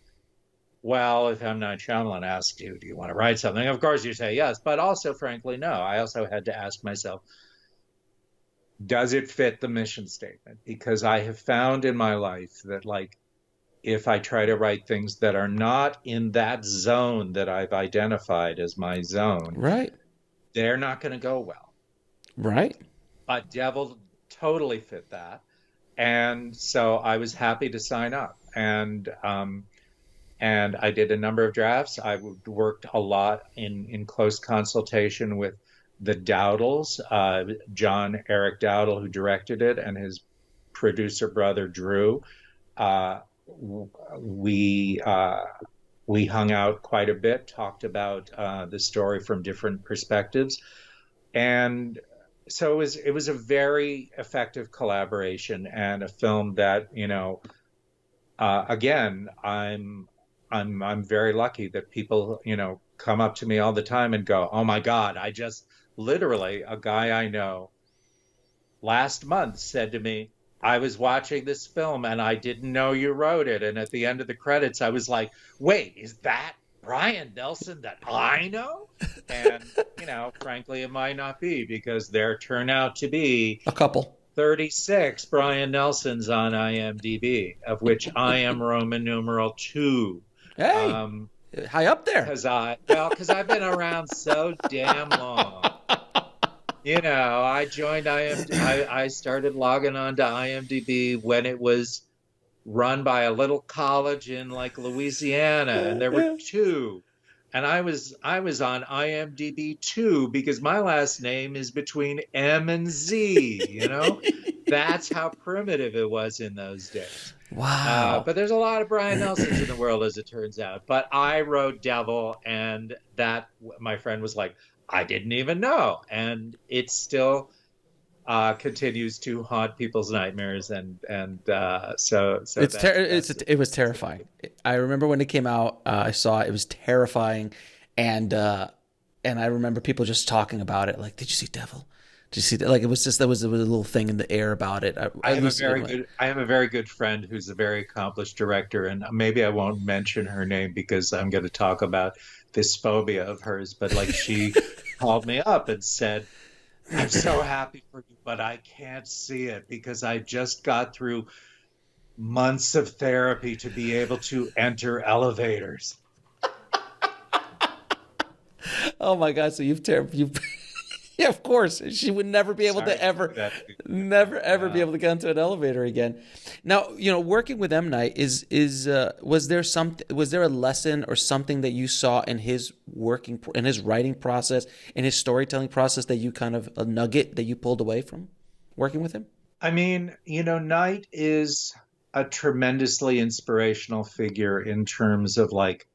well, if M. Night Shyamalan asks you, do you want to write something? Of course you say yes, but also, frankly, no. I also had to ask myself, does it fit the mission statement? Because I have found in my life that, like, if I try to write things that are not in that zone that I've identified as my zone, Right. they're not going to go well. Right. But Devil totally fit that. And so I was happy to sign up. And I did a number of drafts. I worked a lot in close consultation with the Dowdles, John Eric Dowdle, who directed it, and his producer brother Drew. Uh, we we hung out quite a bit, talked about the story from different perspectives, and so it was a very effective collaboration and a film that, again, I'm very lucky that people, come up to me all the time and go, "Oh my God, I just literally a guy I know last month said to me, I was watching this film and I didn't know you wrote it. And at the end of the credits, I was like, wait, is that Brian Nelson that I know?" And, frankly, it might not be, because there turn out to be A couple. 36 Brian Nelsons on IMDb, of which I am Roman numeral 2. Hey, high up there. Because I've been around so damn long. I joined IMDb. I started logging on to IMDb when it was run by a little college in like Louisiana, and there were two. And I was on IMDb 2 because my last name is between M and Z, That's how primitive it was in those days. Wow. But there's a lot of Brian Nelsons in the world, as it turns out. But I wrote Devil, and that, my friend was like, I didn't even know. And it still continues to haunt people's nightmares. So it was terrifying. I remember when it came out, I saw it was terrifying. And I remember people just talking about it. Like, did you see Devil? Did you see that? Like, it was just, there was a little thing in the air about it. I have a very good friend who's a very accomplished director, and maybe I won't mention her name because I'm going to talk about this phobia of hers. But like, she called me up and said, "I'm so happy for you, but I can't see it because I just got through months of therapy to be able to enter elevators." Oh my God! So you've yeah, of course. She would never be able to be able to get into an elevator again. Now, working with M. Night was there a lesson or something that you saw in his writing process, in his storytelling process, that you kind of, a nugget that you pulled away from working with him? I mean, Night is a tremendously inspirational figure in terms of, like,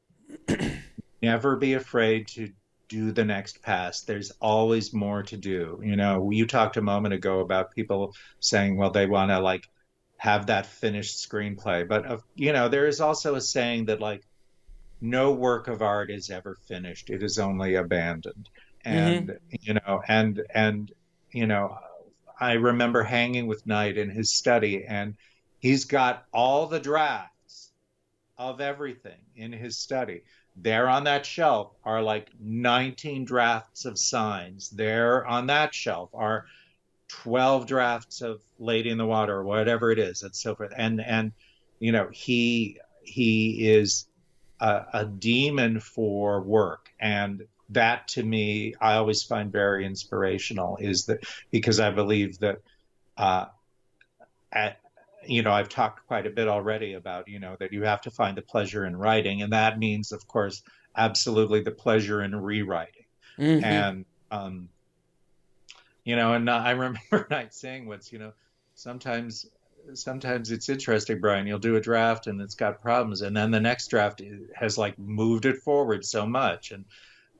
never be afraid to do the next pass. There's always more to do. You talked a moment ago about people saying, well, they want to, like, have that finished screenplay. But, there is also a saying that, like, no work of art is ever finished. It is only abandoned. And, I remember hanging with Knight in his study, and he's got all the drafts of everything in his study. There on that shelf are like 19 drafts of Signs. There on that shelf are 12 drafts of Lady in the Water, or whatever it is, and so forth. And he is a demon for work, and that, to me, I always find very inspirational. Is that because I believe that I've talked quite a bit already about, that you have to find the pleasure in writing. And that means, of course, absolutely the pleasure in rewriting. Mm-hmm. And, and I remember Knight saying once, sometimes it's interesting, Brian, you'll do a draft and it's got problems. And then the next draft has, like, moved it forward so much.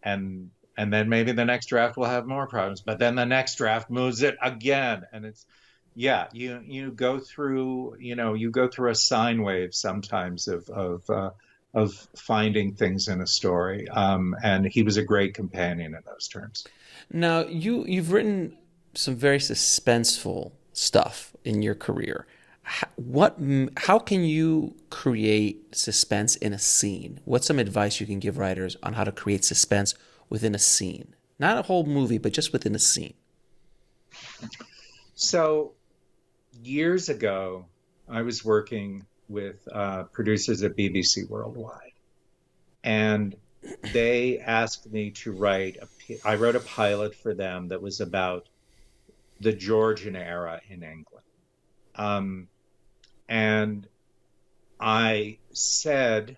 And then maybe the next draft will have more problems. But then the next draft moves it again. And it's, yeah, you go through a sine wave sometimes of finding things in a story, and he was a great companion in those terms. Now, you've written some very suspenseful stuff in your career. How can you create suspense in a scene? What's some advice you can give writers on how to create suspense within a scene? Not a whole movie, but just within a scene. So years ago, I was working with producers at BBC Worldwide, and they asked me to I wrote a pilot for them that was about the Georgian era in England. And I said,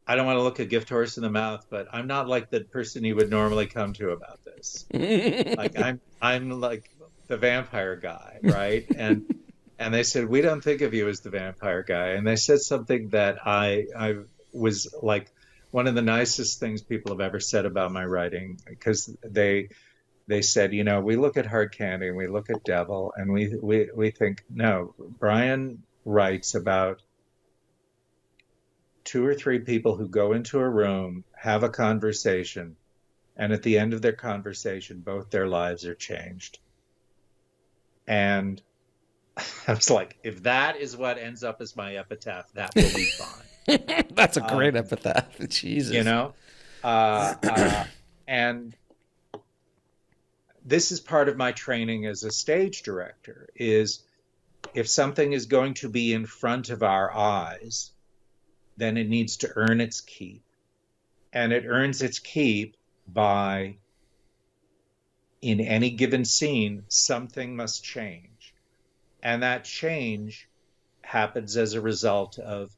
I don't want to look a gift horse in the mouth, but I'm not like the person you would normally come to about this. Like I'm like the vampire guy, right? And they said, we don't think of you as the vampire guy. And they said something that I was like one of the nicest things people have ever said about my writing, because they said, we look at Hard Candy and we look at Devil and we think, no, Brian writes about 2 or 3 people who go into a room, have a conversation, and at the end of their conversation, both their lives are changed. And I was like, if that is what ends up as my epitaph, that will be fine. That's a great epitaph. Jesus. And this is part of my training as a stage director, is if something is going to be in front of our eyes, then it needs to earn its keep. And it earns its keep by, in any given scene, something must change. And that change happens as a result of,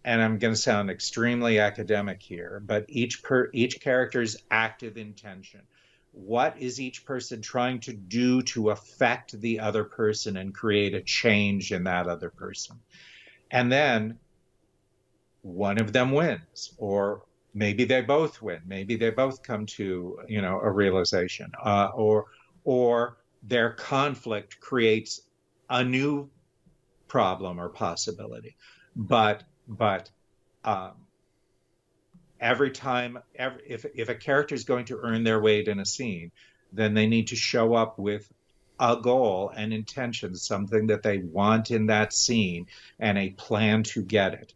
and I'm going to sound extremely academic here, but each character's active intention. What is each person trying to do to affect the other person and create a change in that other person? And then one of them wins, or maybe they both win. Maybe they both come to, a realization, or their conflict creates a new problem or possibility. But every time, if a character is going to earn their weight in a scene, then they need to show up with a goal and intention, something that they want in that scene, and a plan to get it.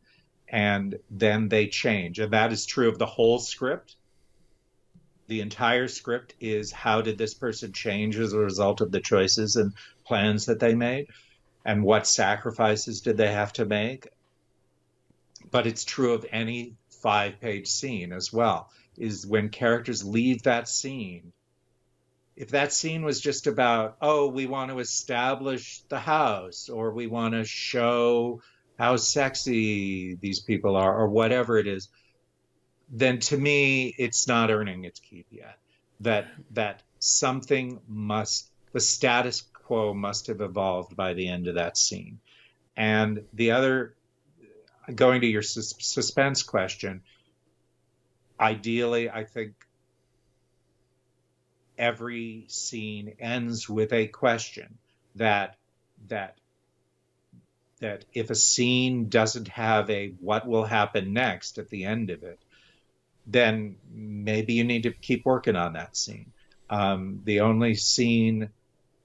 And then they change. And that is true of the whole script. The entire script is, how did this person change as a result of the choices and plans that they made? And what sacrifices did they have to make? But it's true of any 5-page scene as well, is when characters leave that scene. If that scene was just about, we want to establish the house, or we want to show how sexy these people are, or whatever it is, then to me, it's not earning its keep yet. That something the status quo must have evolved by the end of that scene. And the other, going to your suspense question, ideally, I think every scene ends with a question that if a scene doesn't have a what will happen next at the end of it, then maybe you need to keep working on that scene. The only scene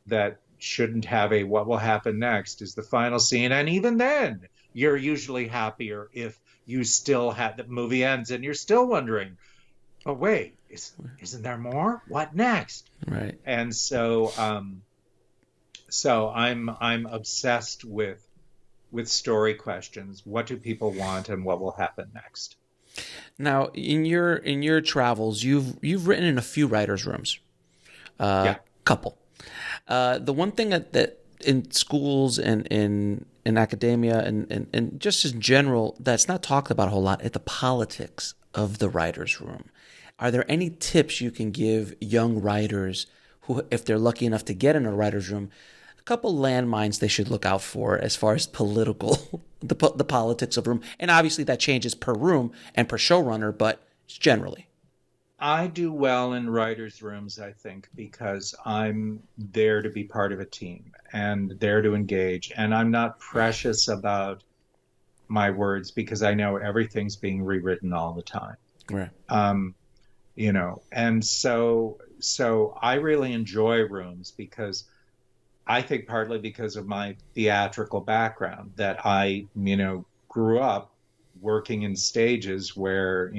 that shouldn't have a what will happen next is the final scene. And even then, you're usually happier if you still have, the movie ends and you're still wondering, oh, wait, isn't there more? What next? Right. And so I'm obsessed with story questions. What do people want, and what will happen next? Now, in your travels, you've written in a few writers' rooms, couple. The one thing that in schools and in academia and just in general that's not talked about a whole lot is the politics of the writers' room. Are there any tips you can give young writers who, if they're lucky enough to get in a writer's room, a couple landmines they should look out for as far as political, the politics of room? And obviously that changes per room and per showrunner, but generally. I do well in writers' rooms, I think, because I'm there to be part of a team and there to engage. And I'm not precious about my words because I know everything's being rewritten all the time. Right. And so I really enjoy rooms because I think partly because of my theatrical background, that I, grew up working in stages where,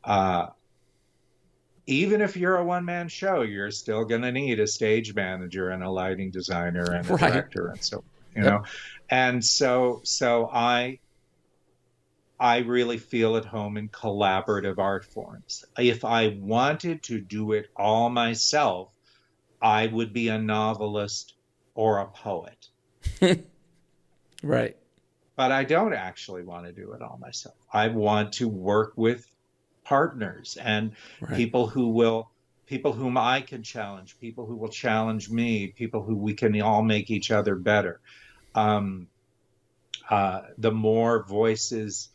uh, even if you're a one-man show, you're still going to need a stage manager and a lighting designer and a Right. director and so, Yep. and so I really feel at home in collaborative art forms. If I wanted to do it all myself, I would be a novelist or a poet. Right. But I don't actually want to do it all myself. I want to work with partners and Right. people who will, people whom I can challenge, people who will challenge me, people who we can all make each other better. Um, the more voices,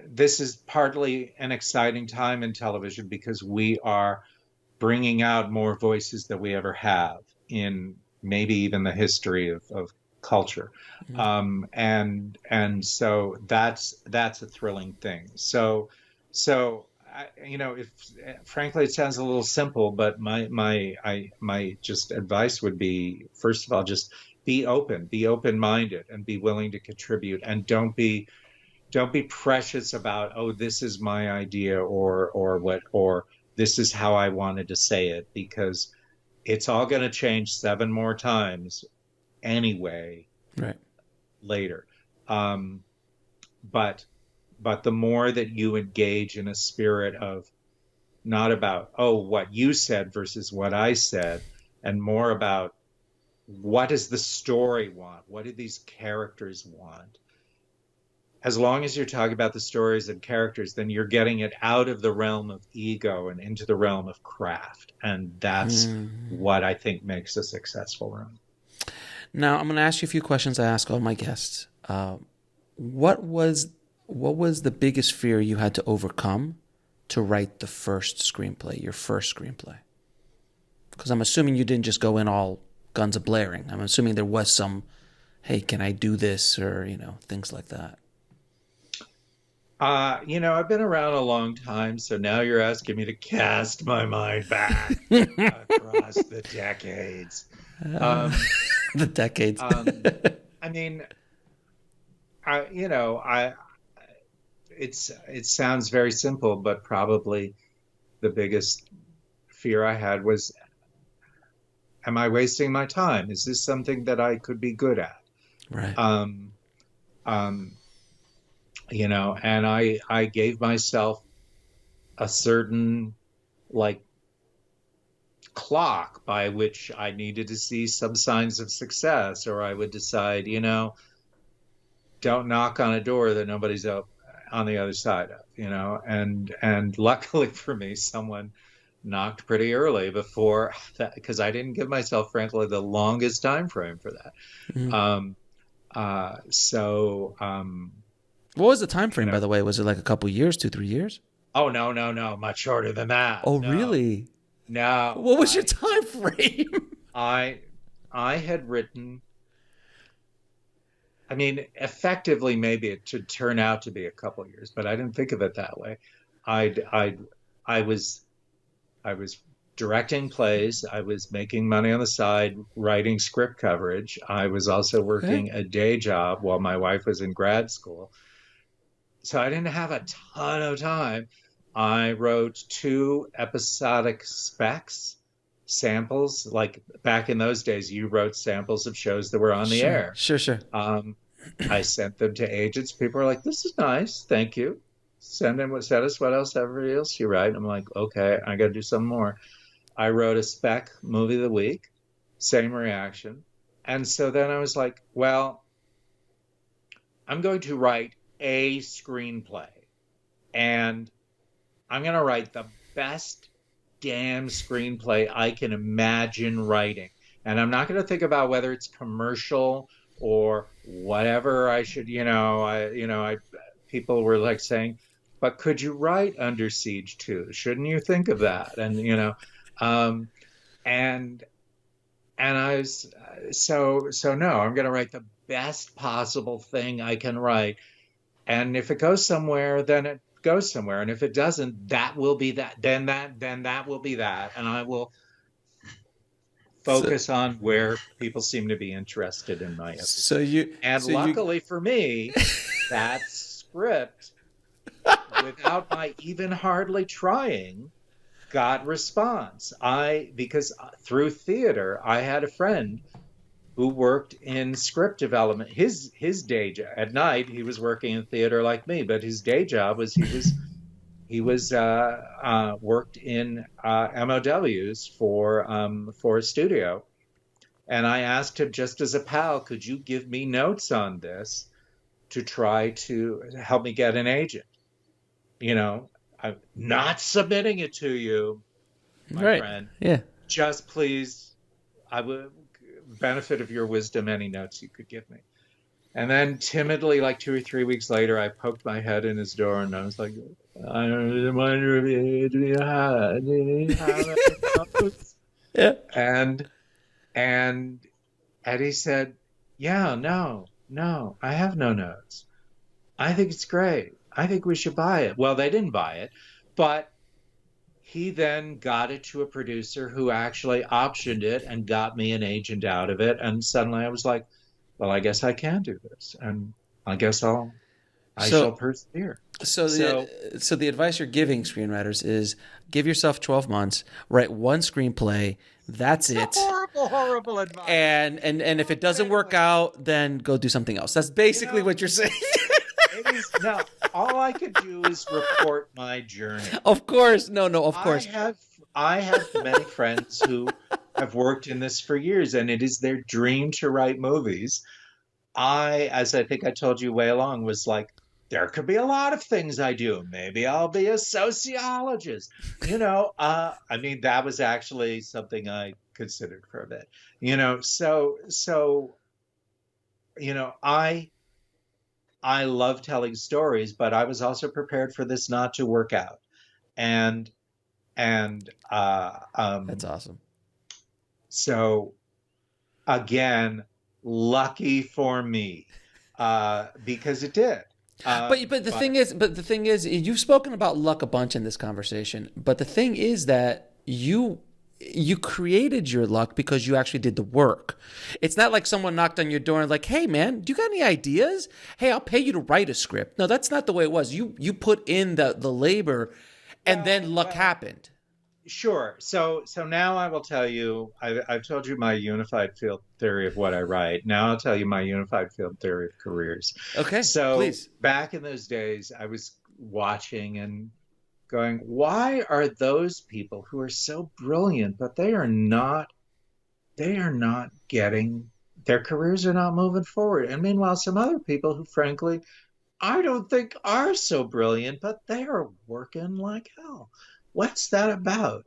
this is partly an exciting time in television because we are bringing out more voices than we ever have in maybe even the history of culture. Mm. And so that's a thrilling thing. So if frankly it sounds a little simple, but my just advice would be, first of all, just be open-minded, and be willing to contribute, and don't be precious about, oh, this is my idea, or this is how I wanted to say it, because it's all going to change 7 more times anyway Right. later. Um, but the more that you engage in a spirit of, not about, oh, what you said versus what I said, and more about, what does the story want? What do these characters want? As long as you're talking about the stories and characters, then you're getting it out of the realm of ego and into the realm of craft. And that's Mm. what I think makes a successful room. Now I'm going to ask you a few questions I ask all my guests. What was the biggest fear you had to overcome to write the first screenplay, your first screenplay? Because I'm assuming you didn't just go in all guns a blaring. I'm assuming there was some, hey, can I do this, or things like that. I've been around a long time, so now you're asking me to cast my mind back across the decades. Um, The decades. um, I mean, it sounds very simple, but probably the biggest fear I had was, am I wasting my time? Is this something that I could be good at? Right. Um, um, and I gave myself a certain, like, clock by which I needed to see some signs of success, or I would decide, don't knock on a door that nobody's up on the other side of, and luckily for me, someone knocked pretty early before that, because I didn't give myself, frankly, the longest time frame for that. Mm. Um, so, What was the time frame, by the way? Was it like a couple years, 2-3 years? oh, no, much shorter than that. Oh, No, really? no, What was your time frame? I, I had written, I mean, effectively, maybe it should turn out to be a couple of years, but I didn't think of it that way. I, I, I was I was directing plays. I was making money on the side, writing script coverage. I was also Okay. working a day job while my wife was in grad school. So I didn't have a ton of time. I wrote 2 episodic samples. Like back in those days, you wrote samples of shows that were on the Sure, air. sure, sure. Um, I sent them to agents. People were like, "This is nice, thank you." Send us what everybody else you write. I'm like, okay, I got to do some more. I wrote a spec movie of the week, same reaction. And so then I was like, well, I'm going to write a screenplay, and I'm going to write the best damn screenplay I can imagine writing. And I'm not going to think about whether it's commercial or whatever I should, people were like saying, but could you write Under Siege too? Shouldn't you think of that? And, um, and, and I was, so no, I'm going to write the best possible thing I can write. And if it goes somewhere, then it goes somewhere. And if it doesn't, that will be that. Then that will be that. And I will So, focus on where people seem to be interested in my so episode. you, And so you, luckily for me, that script, without my even hardly trying, got response. Because through theater, I had a friend who worked in script development. His day job at night, he was working in theater like me, but his day job was he was worked in MOWs for a studio. And I asked him, just as a pal, could you give me notes on this to try to help me get an agent? You know, I'm not submitting it to you, my right? friend. Yeah. Just please, I would benefit of your wisdom, any notes you could give me. And then timidly, like 2 or 3 weeks later, I poked my head in his door and I was like, I wonder if you have any notes. Yeah. And Eddie said, yeah, no, I have no notes. I think it's great. I think we should buy it. Well, they didn't buy it, but he then got it to a producer who actually optioned it and got me an agent out of it. And suddenly I was like, well, I guess I can do this. And I guess I shall So, persevere. so So, the advice you're giving screenwriters is give yourself 12 months, write one screenplay. That's it. horrible, horrible advice. And if it doesn't work out, then go do something else. That's basically what you're saying. It is, no, all I could do is report my journey. Of course. No, of course. I have many friends who have worked in this for years, and it is their dream to write movies. As I think I told you way along, was like, there could be a lot of things I do. Maybe I'll be a sociologist. I mean, that was actually something I considered for a bit. So I love telling stories, but I was also prepared for this not to work out. And That's awesome. So again, lucky for me, because it did. But the thing is, you've spoken about luck a bunch in this conversation. But the thing is that you created your luck because you actually did the work. It's not like someone knocked on your door and like, hey man, do you got any ideas? Hey, I'll pay you to write a script. No, that's not the way it was. You put in the labor, and then luck happened. Sure. So now I will tell you, I've told you my unified field theory of what I write. Now I'll tell you my unified field theory of careers. Okay, So please. back in those days, I was watching and going, why are those people who are so brilliant, but they are not getting, their careers are not moving forward. And meanwhile, some other people who frankly, I don't think are so brilliant, but they are working like hell. What's that about?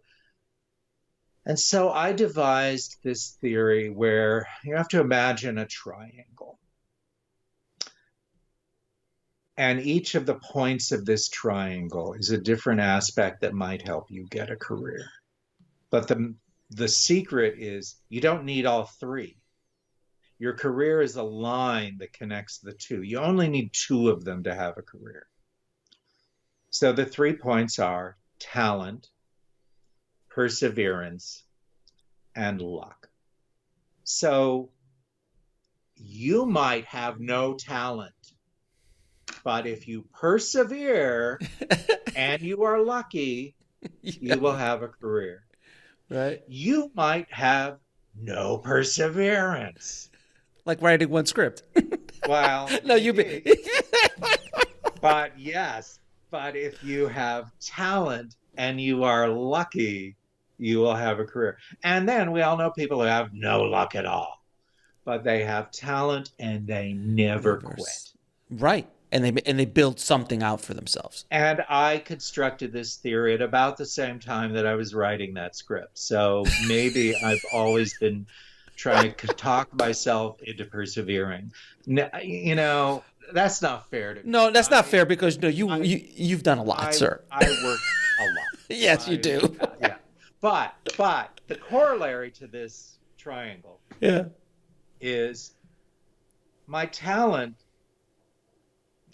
And so I devised this theory where you have to imagine a triangle. And each of the points of this triangle is a different aspect that might help you get a career. But the secret is you don't need all three. Your career is a line that connects the two. You only need two of them to have a career. So the 3 points are talent, perseverance, and luck. So you might have no talent, but if you persevere and you are lucky, you will have a career. Right. You might have no perseverance. Like writing one script. Well, no, you be. But yes, but if you have talent and you are lucky, you will have a career. And then we all know people who have no luck at all, but they have talent and they never quit. Right. And they build something out for themselves. And I constructed this theory at about the same time that I was writing that script. So maybe I've always been trying to talk myself into persevering. That's not fair to me. No, that's not fair because you've done a lot, sir. I work a lot. Yes, you do. Yeah. But the corollary to this triangle is my talent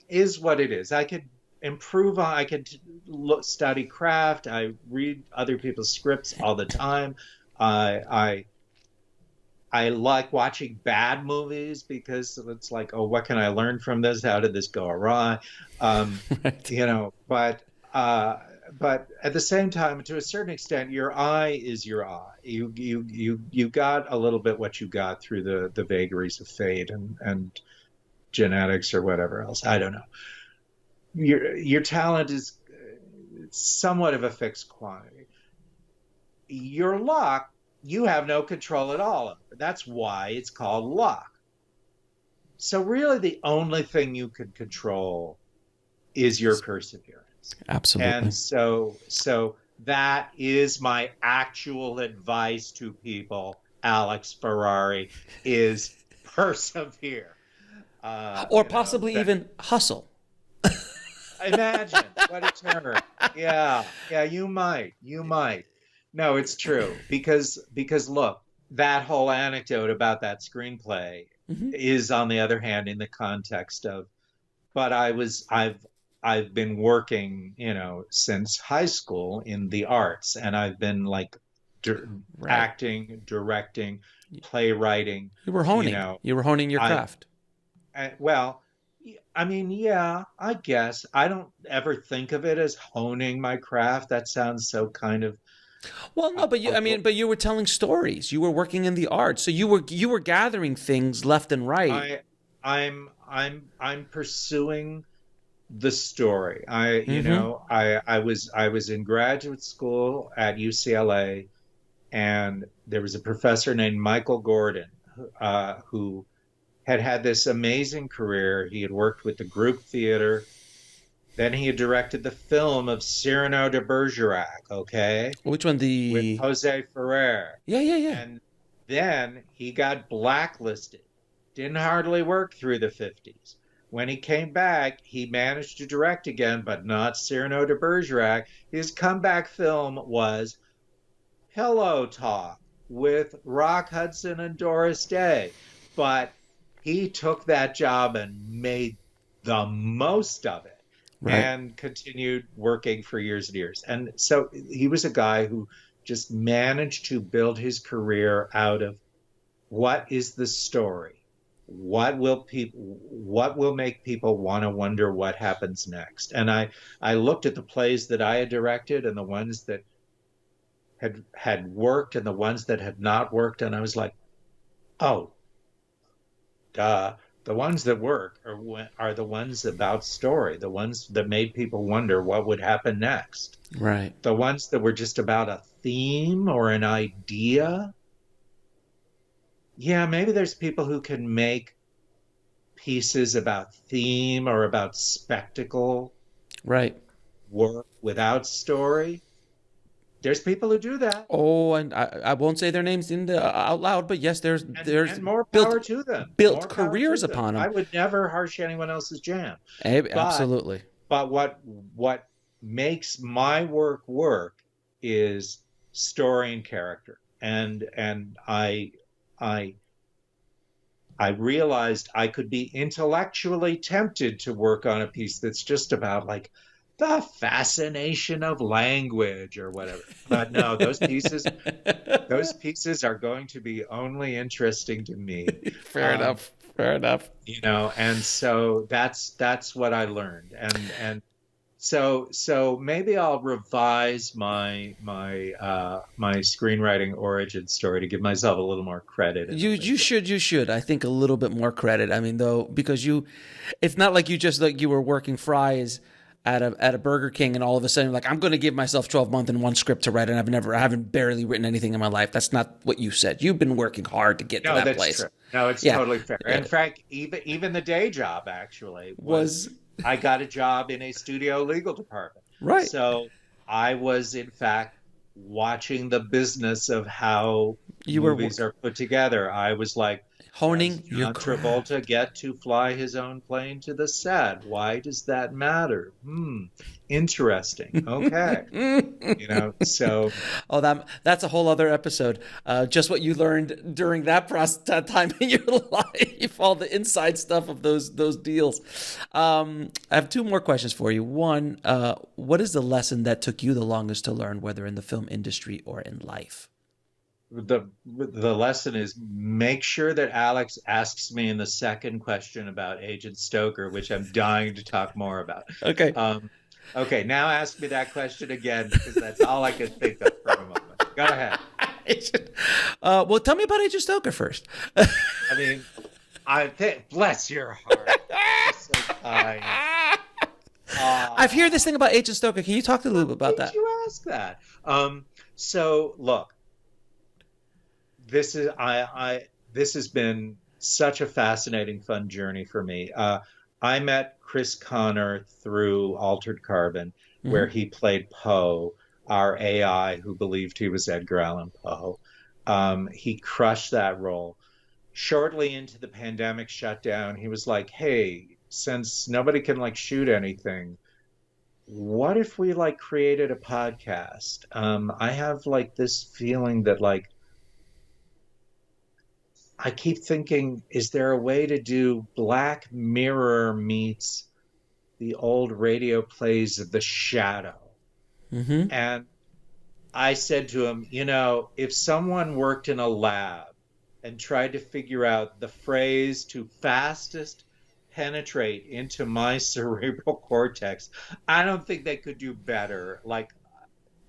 is what it is. I could improve on, I could study craft. I read other people's scripts all the time. I I like watching bad movies because it's like, oh, what can I learn from this? How did this go awry? Right. You know, uh, but at the same time, to a certain extent, your eye is your eye. You got a little bit what you got through the vagaries of fate and genetics or whatever else. I don't know. Your talent is somewhat of a fixed quantity. Your luck, you have no control at all over. That's why it's called luck. So really the only thing you can control is your perseverance. Absolutely. And so that is my actual advice to people, Alex Ferrari, is persevere. Or possibly even hustle. Imagine what a term. Yeah, yeah, you might. You might. No, it's true because look, that whole anecdote about that screenplay Hmm. is on the other hand in the context of but I've been working, you know, since high school in the arts and I've been like Right. acting, directing, playwriting, You were you honing. know, You were honing your I craft. well, I mean, yeah, I guess I don't ever think of it as honing my craft. That sounds so kind of Well, no, but uh, but you were telling stories. You were working in the arts, so you were gathering things left and right. I I'm pursuing the story. Hmm. I was in graduate school at UCLA, and there was a professor named Michael Gordon, who had had this amazing career. He had worked with the group theater. Then he had directed the film of Cyrano de Bergerac, okay, Which one? with The Jose Ferrer. Yeah, yeah, yeah. And then he got blacklisted. Didn't hardly work through the 50s. When he came back, he managed to direct again, but not Cyrano de Bergerac. His comeback film was Pillow Talk with Rock Hudson and Doris Day. But he took that job and made the most of it Right. and continued working for years and years. And so he was a guy who just managed to build his career out of what is the story? What will make people want to wonder what happens next? And I looked at the plays that I had directed and the ones that had worked and the ones that had not worked, and I was like, oh, duh. The ones that work are the ones about story, the ones that made people wonder what would happen next. Right. The ones that were just about a theme or an idea. Yeah, maybe there's people who can make pieces about theme or about spectacle Right. work without story. There's people who do that, Oh, and I won't say their names out loud, but yes, there's and more built power to them. built More power to careers them. upon I them. would never harsh anyone else's jam. But Absolutely. but what makes my work is story and character. And I I realized I could be intellectually tempted to work on a piece that's just about like the fascination of language or whatever. But no, those pieces are going to be only interesting to me. Fair Um, enough. Fair enough. you know, and so that's what I learned. And so maybe I'll revise my screenwriting origin story to give myself a little more credit in the movie. You should. I think a little bit more credit. I mean, though, because it's not like you just like you were working fries at a Burger King and all of a sudden you're like I'm going to give myself 12 months and one script to write and I haven't barely written anything in my life. That's not what you said. You've been working hard to get to No, that that's place. true. No, it's Yeah. totally fair. In fact, even the day job actually was Was I got a job in a studio legal department. right. So I was in fact watching the business of how You were movies are put together. I was like, does honing your John Travolta craft. get to fly his own plane to the set? Why does that matter? Interesting. Okay. You know, so Oh, that's a whole other episode. Just what you learned during that process, that time in your life, all the inside stuff of those deals. I have two more questions for you. One, what is the lesson that took you the longest to learn, whether in the film industry or in life? the lesson is make sure that Alex asks me in the second question about Agent Stoker, which I'm dying to talk more about. Okay. Okay, now ask me that question again because that's all I could think of for a moment. Go ahead. Well, tell me about Agent Stoker first. I mean, I think, bless your heart. You're so kind. I've heard this thing about Agent Stoker. Can you talk a little bit about that? Did you ask that? So look, this is this has been such a fascinating, fun journey for me. I met Chris Connor through Altered Carbon, where he played Poe, our AI who believed he was Edgar Allan Poe. He crushed that role. Shortly into the pandemic shutdown, he was like, hey, since nobody can like shoot anything, what if we like created a podcast? I have like this feeling that like I keep thinking, is there a way to do Black Mirror meets the old radio plays of The Shadow? And I said to him, you know, if someone worked in a lab and tried to figure out the phrase to fastest penetrate into my cerebral cortex, I don't think they could do better. Like,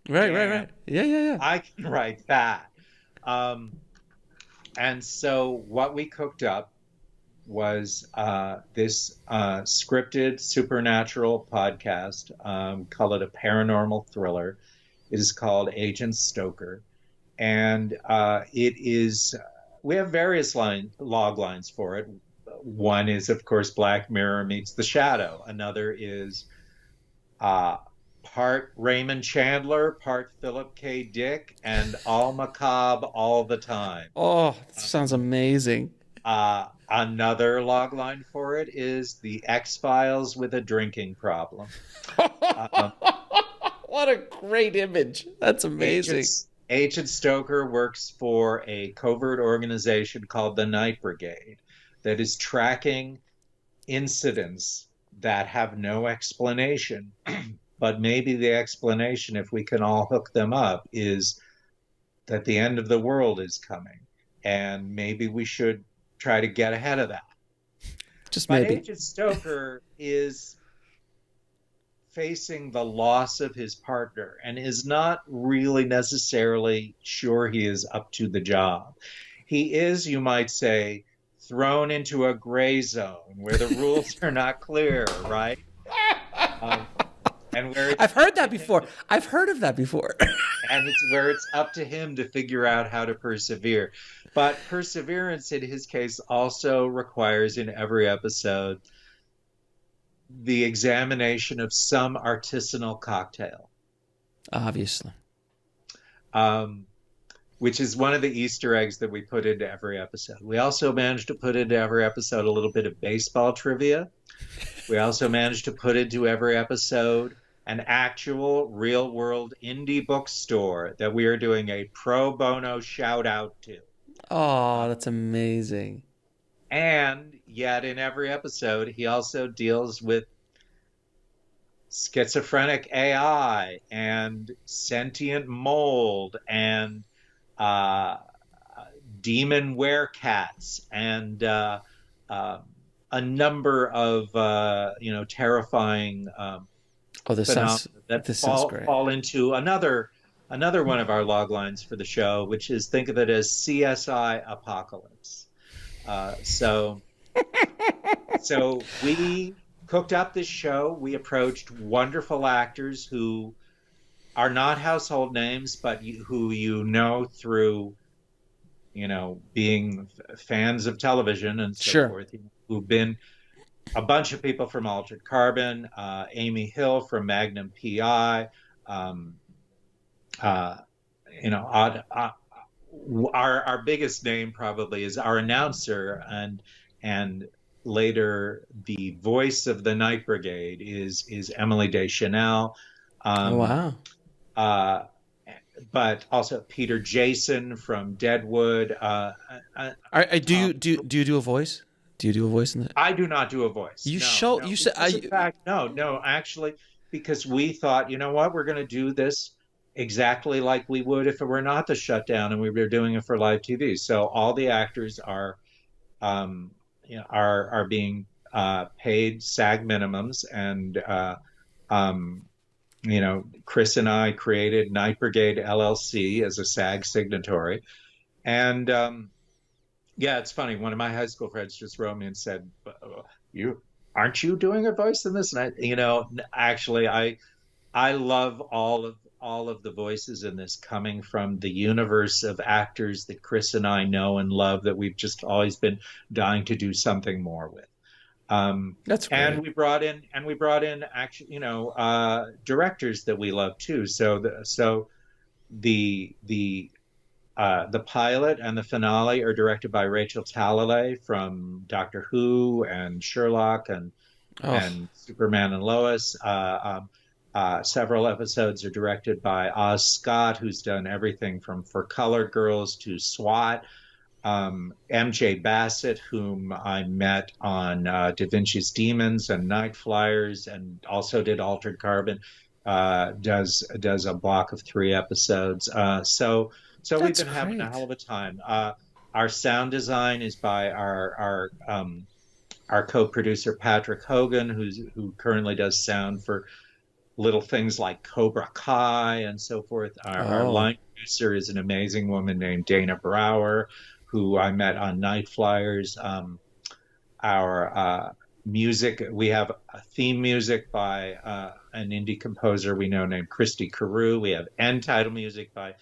Right. Yeah. I can write that. And so what we cooked up was this scripted supernatural podcast. Call it a paranormal thriller. It is called Agent Stoker. And it is, we have various log lines for it. One is, of course, Black Mirror meets The Shadow. Another is part Raymond Chandler, part Philip K. Dick, and all macabre all the time. Oh, that sounds amazing. Another log line for it is The X-Files with a drinking problem. What a great image. That's amazing. Agent Stoker works for a covert organization called the Night Brigade that is tracking incidents that have no explanation. But maybe the explanation, if we can all hook them up, is that the end of the world is coming. And maybe we should try to get ahead of that. Just but maybe. Agent Stoker is facing the loss of his partner and is not really necessarily sure he is up to the job. He is, you might say, thrown into a gray zone where the rules are not clear, right? And where I've heard that before. I've heard of that before. And it's where it's up to him to figure out how to persevere. But perseverance in his case also requires in every episode the examination of some artisanal cocktail. Obviously. Which is one of the Easter eggs that we put into every episode. We also managed to put into every episode a little bit of baseball trivia. We also managed to put into every episode an actual real-world indie bookstore that we are doing a pro bono shout-out to. Oh, that's amazing. And yet in every episode, he also deals with schizophrenic AI and sentient mold and demon werecats and a number of terrifying phenomena that fall into another one of our log lines for the show, which is think of it as CSI Apocalypse. So we cooked up this show. We approached wonderful actors who are not household names, but who you know through, being fans of television and so forth, who've been a bunch of people from Altered Carbon, Amy Hill from Magnum PI, our biggest name probably is our announcer and later the voice of the Night Brigade is Emily Deschanel. Wow. But also Peter Jason from Deadwood. Do you do a voice? Do you do a voice in that? I do not do a voice. You said. In fact, no, actually, because we thought, you know what, we're going to do this exactly like we would if it were not the shutdown and we were doing it for live TV. So all the actors are um, are being paid SAG minimums, and um, Chris and I created Night Brigade LLC as a SAG signatory, and yeah, it's funny. One of my high school friends just wrote me and said, "You aren't you doing a voice in this?" And actually, I love all of the voices in this coming from the universe of actors that Chris and I know and love, that we've just always been dying to do something more with. That's And great. we brought in actually, directors that we love too. So the pilot and the finale are directed by Rachel Talalay from Doctor Who and Sherlock Oh, and Superman and Lois. Several episodes are directed by Oz Scott, who's done everything from For Colored Girls to SWAT. MJ Bassett, whom I met on Da Vinci's Demons and Night Flyers, and also did Altered Carbon, does a block of 3 episodes. So we've that's been having a hell great. of a time. Our sound design is by our co-producer Patrick Hogan, who currently does sound for little things like Cobra Kai and so forth. Our Oh, line producer is an amazing woman named Dana Brower, who I met on Night Flyers. Our music, we have a theme music by an indie composer we know named Christy Carew. We have end title music by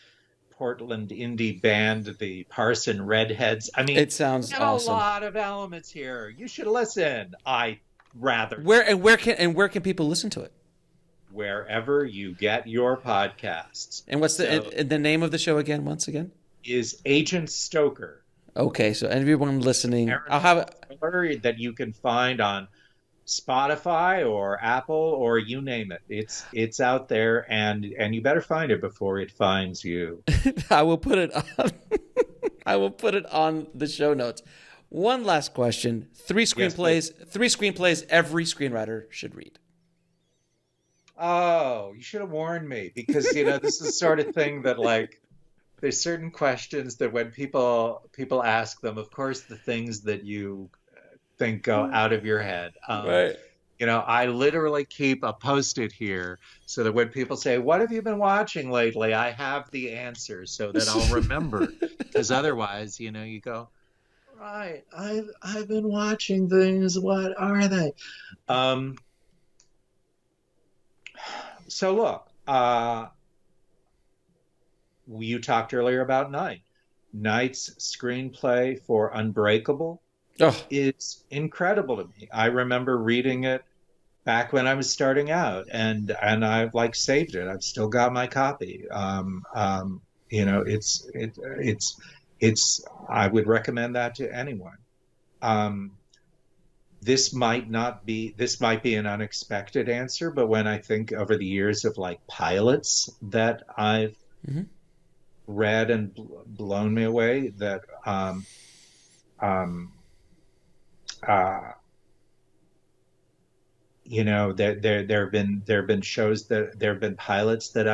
Portland indie band, the Parson Redheads. I mean, it we sounds got a awesome. lot of elements here. You should listen. I rather Where can people listen to it? wherever you get your podcasts. And what's So the name of the show again? Once again. is Agent Stoker, Okay, so everyone listening, I'll have paranormal thriller that you can find on Spotify or Apple or you name it. It's out there, and you better find it before it finds you. I will put it on. I will put it on the show notes. One last question: Yes, please. three screenplays every screenwriter should read. Oh, you should have warned me, because this is the sort of thing that, like, there's certain questions that when people ask them, of course the things that you think go out of your head. Right. I literally keep a post-it here so that when people say, "What have you been watching lately?" I have the answer so that I'll remember. Because otherwise, you go, "Right, I've been watching things. What are they?" Um, so look, you talked earlier about Night. Night's screenplay for Unbreakable Oh, is incredible to me. I remember reading it back when I was starting out, and I've like saved it. I've still got my copy. It's I would recommend that to anyone. Um, this might be an unexpected answer, but when I think over the years of like pilots that I've mhm. read and blown me away, that um, uh, there have been shows, that there have been pilots that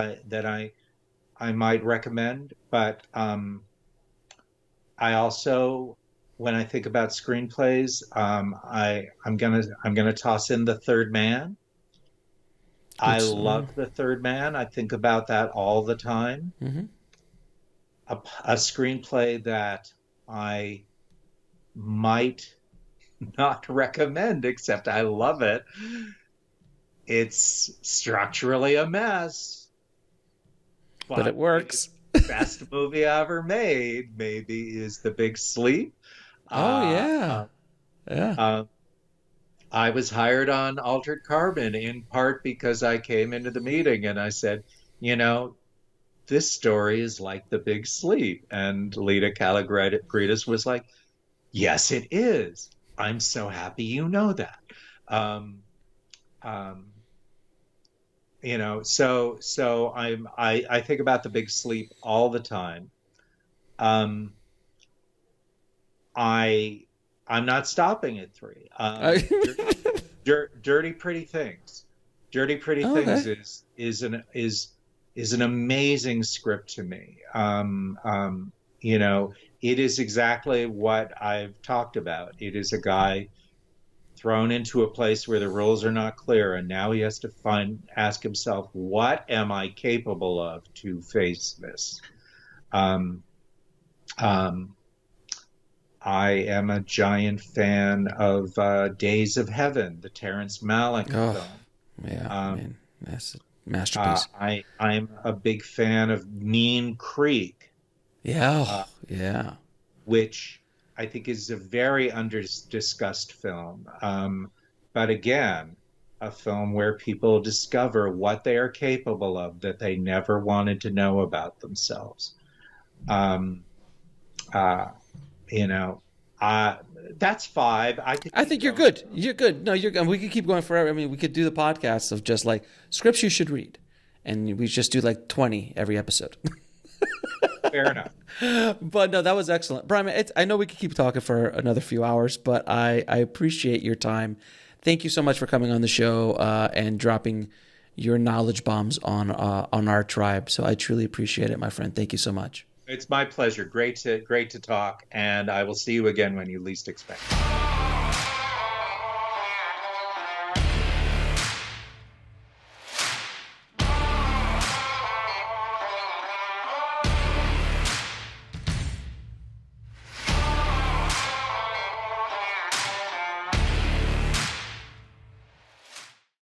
I might recommend, but I also, when I think about screenplays, I'm gonna toss in The Third Man. I It's love The Third Man. I think about that all the time. mhm. A screenplay that I might not recommend, except I love it. It's structurally a mess, But but it maybe works. the best movie ever made, maybe, is The Big Sleep. Oh Uh, yeah, uh, yeah. uh, I was hired on Altered Carbon in part because I came into the meeting and I said, you know, this story is like The Big Sleep. And Lita Kalogridis was like, yes, it is. I'm so happy you know that. Um, um, so I think about The Big Sleep all the time. Um, I I'm not stopping at three. Dirty Pretty Things. Dirty Pretty Things Okay. is is an amazing script to me. You know, it is exactly what I've talked about. It is a guy thrown into a place where the rules are not clear, and now he has to ask himself, what am I capable of to face this? Um, um, I am a giant fan of Days of Heaven, the Terrence Malick Oh, film. yeah, I Um, mean, that's a masterpiece. I'm a big fan of Mean Creek, Yeah, uh, oh, yeah. which I think is a very under-discussed film. But again, a film where people discover what they are capable of that they never wanted to know about themselves. Um, uh, you know, uh, that's five. I could I keep think you're going. good. You're good. No, you're good. We could keep going forever. I mean, we could do the podcast of just like scripts you should read, and we just do like 20 every episode. Fair enough. But no, that was excellent, Brian. I know we could keep talking for another few hours, but I appreciate your time. Thank you so much for coming on the show and dropping your knowledge bombs on our tribe. So I truly appreciate it, my friend. Thank you so much. It's my pleasure. Great to talk, and I will see you again when you least expect it.